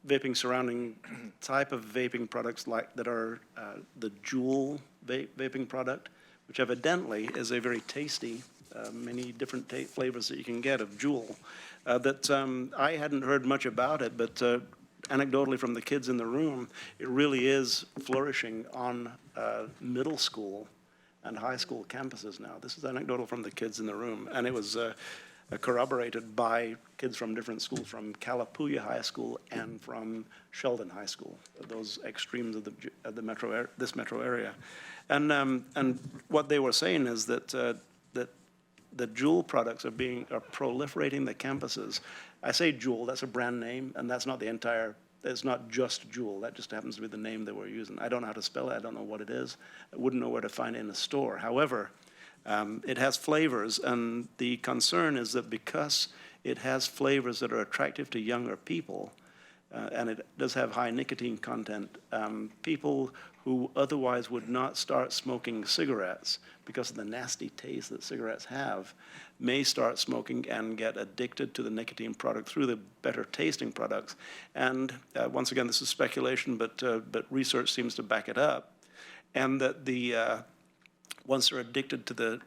vaping surrounding type of vaping products like that are the Juul vaping product, which evidently is a very tasty, many different flavors that you can get of Juul. I hadn't heard much about it, but anecdotally from the kids in the room, it really is flourishing on middle school and high school campuses now. This is anecdotal from the kids in the room, and it was corroborated by kids from different schools, from Calapooya High School and from Sheldon High School, those extremes of this metro area. And what they were saying is that the Juul products are proliferating the campuses. I say Juul, that's a brand name, and that's not it's not just Juul. That just happens to be the name that we're using. I don't know how to spell it. I don't know what it is. I wouldn't know where to find it in a store. However, it has flavors, and the concern is that because it has flavors that are attractive to younger people, and it does have high nicotine content, people who otherwise would not start smoking cigarettes because of the nasty taste that cigarettes have may start smoking and get addicted to the nicotine product through the better tasting products. And once again, this is speculation, but research seems to back it up. And that once they're addicted to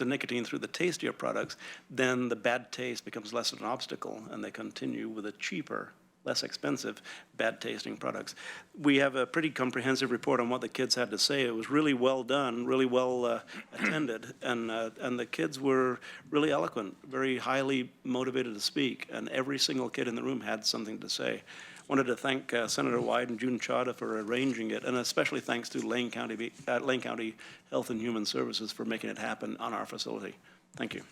nicotine through the tastier products, then the bad taste becomes less of an obstacle, and they continue with a cheaper, less expensive, bad-tasting products. We have a pretty comprehensive report on what the kids had to say. It was really well done, really well attended, and the kids were really eloquent, very highly motivated to speak, and every single kid in the room had something to say. Wanted to thank Senator Wyden and June Chadha for arranging it, and especially thanks to Lane County Health and Human Services for making it happen on our facility. Thank you.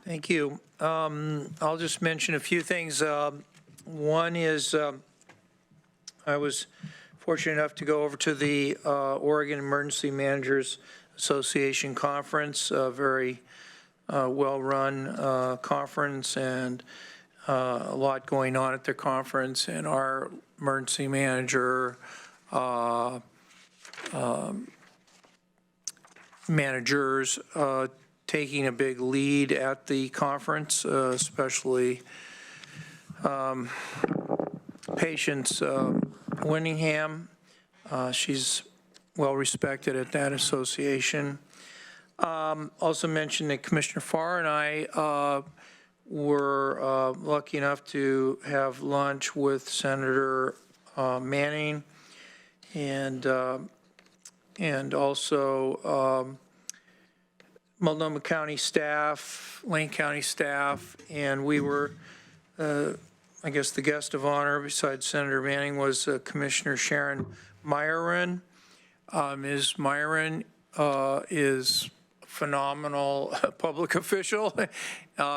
Thank you. I'll just mention a few things. One is I was fortunate enough to go over to the Oregon Emergency Managers Association conference, a very well-run conference, and a lot going on at their conference, and our emergency manager, managers taking a big lead at the conference, especially Patience Winningham. She's well-respected at that association. Also mentioned that Commissioner Farr and I were lucky enough to have lunch with Senator Manning and also Multnomah County staff, Lane County staff, and we were, I guess the guest of honor besides Senator Manning was Commissioner Sharon Myron. Ms. Myron is a phenomenal public official.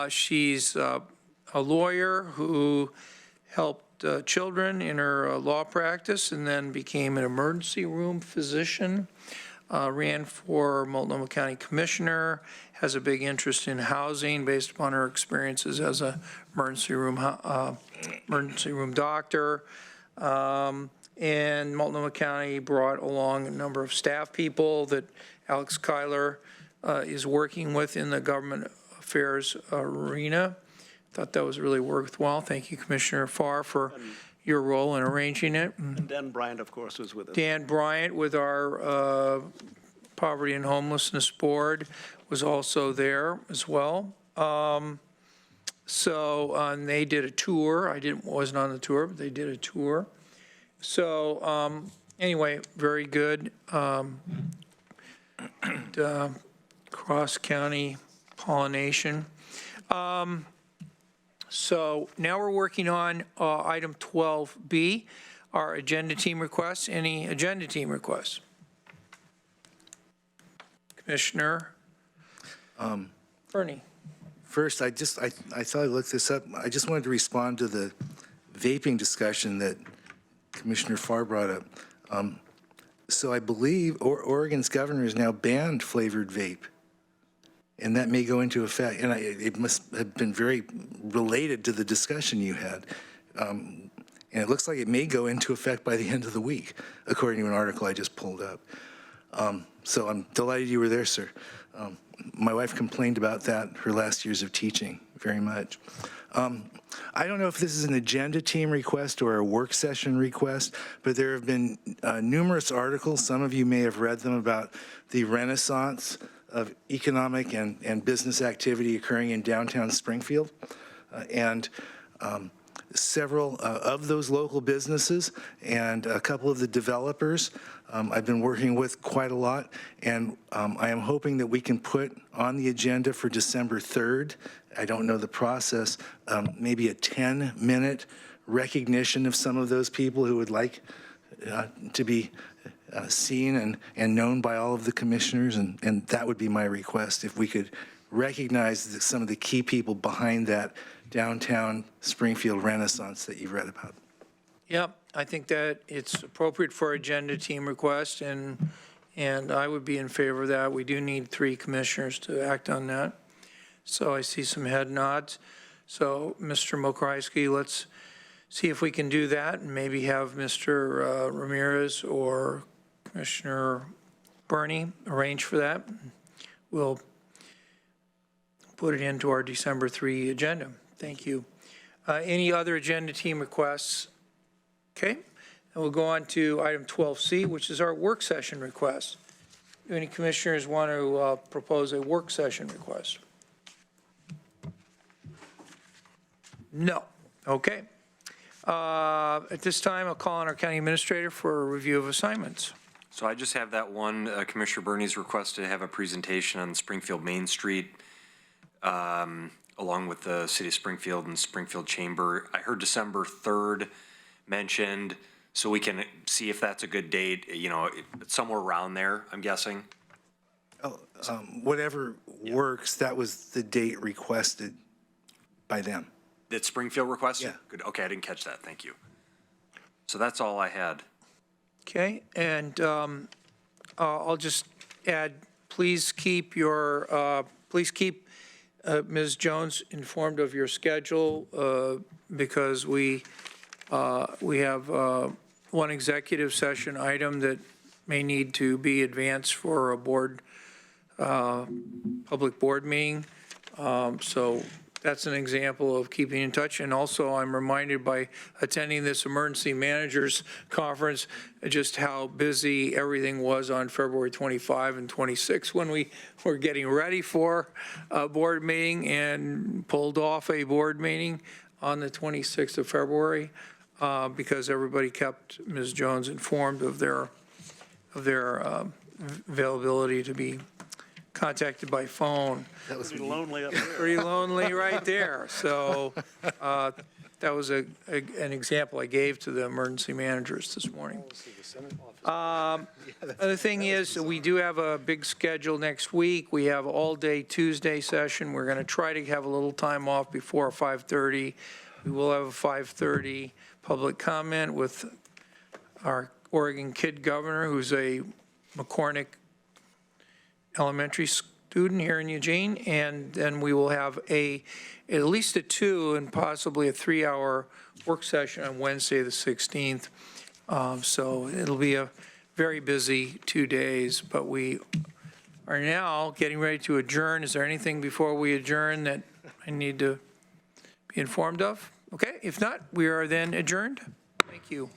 She's a lawyer who helped children in her law practice and then became an emergency room physician, ran for Multnomah County Commissioner, has a big interest in housing based upon her experiences as a emergency room doctor. And Multnomah County brought along a number of staff people that Alex Kyler is working with in the government affairs arena. Thought that was really worthwhile. Thank you, Commissioner Farr, for your role in arranging it. And Dan Bryant, of course, was with us. Dan Bryant with our Poverty and Homelessness Board was also there as well. So they did a tour. I wasn't on the tour, but they did a tour. So anyway, very good. Cross-county pollination. So now we're working on item 12B, our agenda team requests. Any agenda team requests? Commissioner Bernie? First, I thought I looked this up. I just wanted to respond to the vaping discussion that Commissioner Farr brought up. So I believe Oregon's governor has now banned flavored vape, and that may go into effect. And it must have been very related to the discussion you had. And it looks like it may go into effect by the end of the week, according to an article I just pulled up. So I'm delighted you were there, sir. My wife complained about that her last years of teaching very much. I don't know if this is an agenda team request or a work session request, but there have been numerous articles, some of you may have read them, about the renaissance of economic and business activity occurring in downtown Springfield. Several of those local businesses and a couple of the developers I've been working with quite a lot, and I am hoping that we can put on the agenda for December 3rd, I don't know the process, maybe a 10-minute recognition of some of those people who would like to be seen and known by all of the commissioners, and that would be my request, if we could recognize some of the key people behind that downtown Springfield renaissance that you've read about. Yep, I think that it's appropriate for agenda team request, and I would be in favor of that. We do need 3 commissioners to act on that. So I see some head nods. So, Mr. Mokryski, let's see if we can do that, and maybe have Mr. Ramirez or Commissioner Bernie arrange for that. We'll put it into our December 3 agenda. Thank you. Any other agenda team requests? Okay, and we'll go on to item 12C, which is our work session request. Do any commissioners want to propose a work session request? No. Okay. At this time, I'll call on our county administrator for a review of assignments. So I just have that one, Commissioner Bernie's request to have a presentation on Springfield Main Street, along with the City of Springfield and Springfield Chamber. I heard December 3rd mentioned, so we can see if that's a good date, you know, somewhere around there, I'm guessing. Whatever works, that was the date requested by them. That Springfield requested? Yeah. Good, okay, I didn't catch that, thank you. So that's all I had. Okay, and I'll just add, please keep your, Ms. Jones informed of your schedule, because we have one executive session item that may need to be advanced for a board, public board meeting. So that's an example of keeping in touch. And also, I'm reminded by attending this emergency managers conference, just how busy everything was on February 25 and 26 when we were getting ready for a board meeting and pulled off a board meeting on the 26th of February because everybody kept Ms. Jones informed of their availability to be contacted by phone. That was Pretty lonely up there. Pretty lonely right there. So that was an example I gave to the emergency managers this morning. The thing is, we do have a big schedule next week. We have all-day Tuesday session. We're going to try to have a little time off before 5:30. We will have a 5:30 public comment with our Oregon Kid Governor, who's a McCormick elementary student here in Eugene, and then we will have at least a 2 and possibly a 3-hour work session on Wednesday, the 16th. So it'll be a very busy 2 days, but we are now getting ready to adjourn. Is there anything before we adjourn that I need to be informed of? Okay, if not, we are then adjourned. Thank you.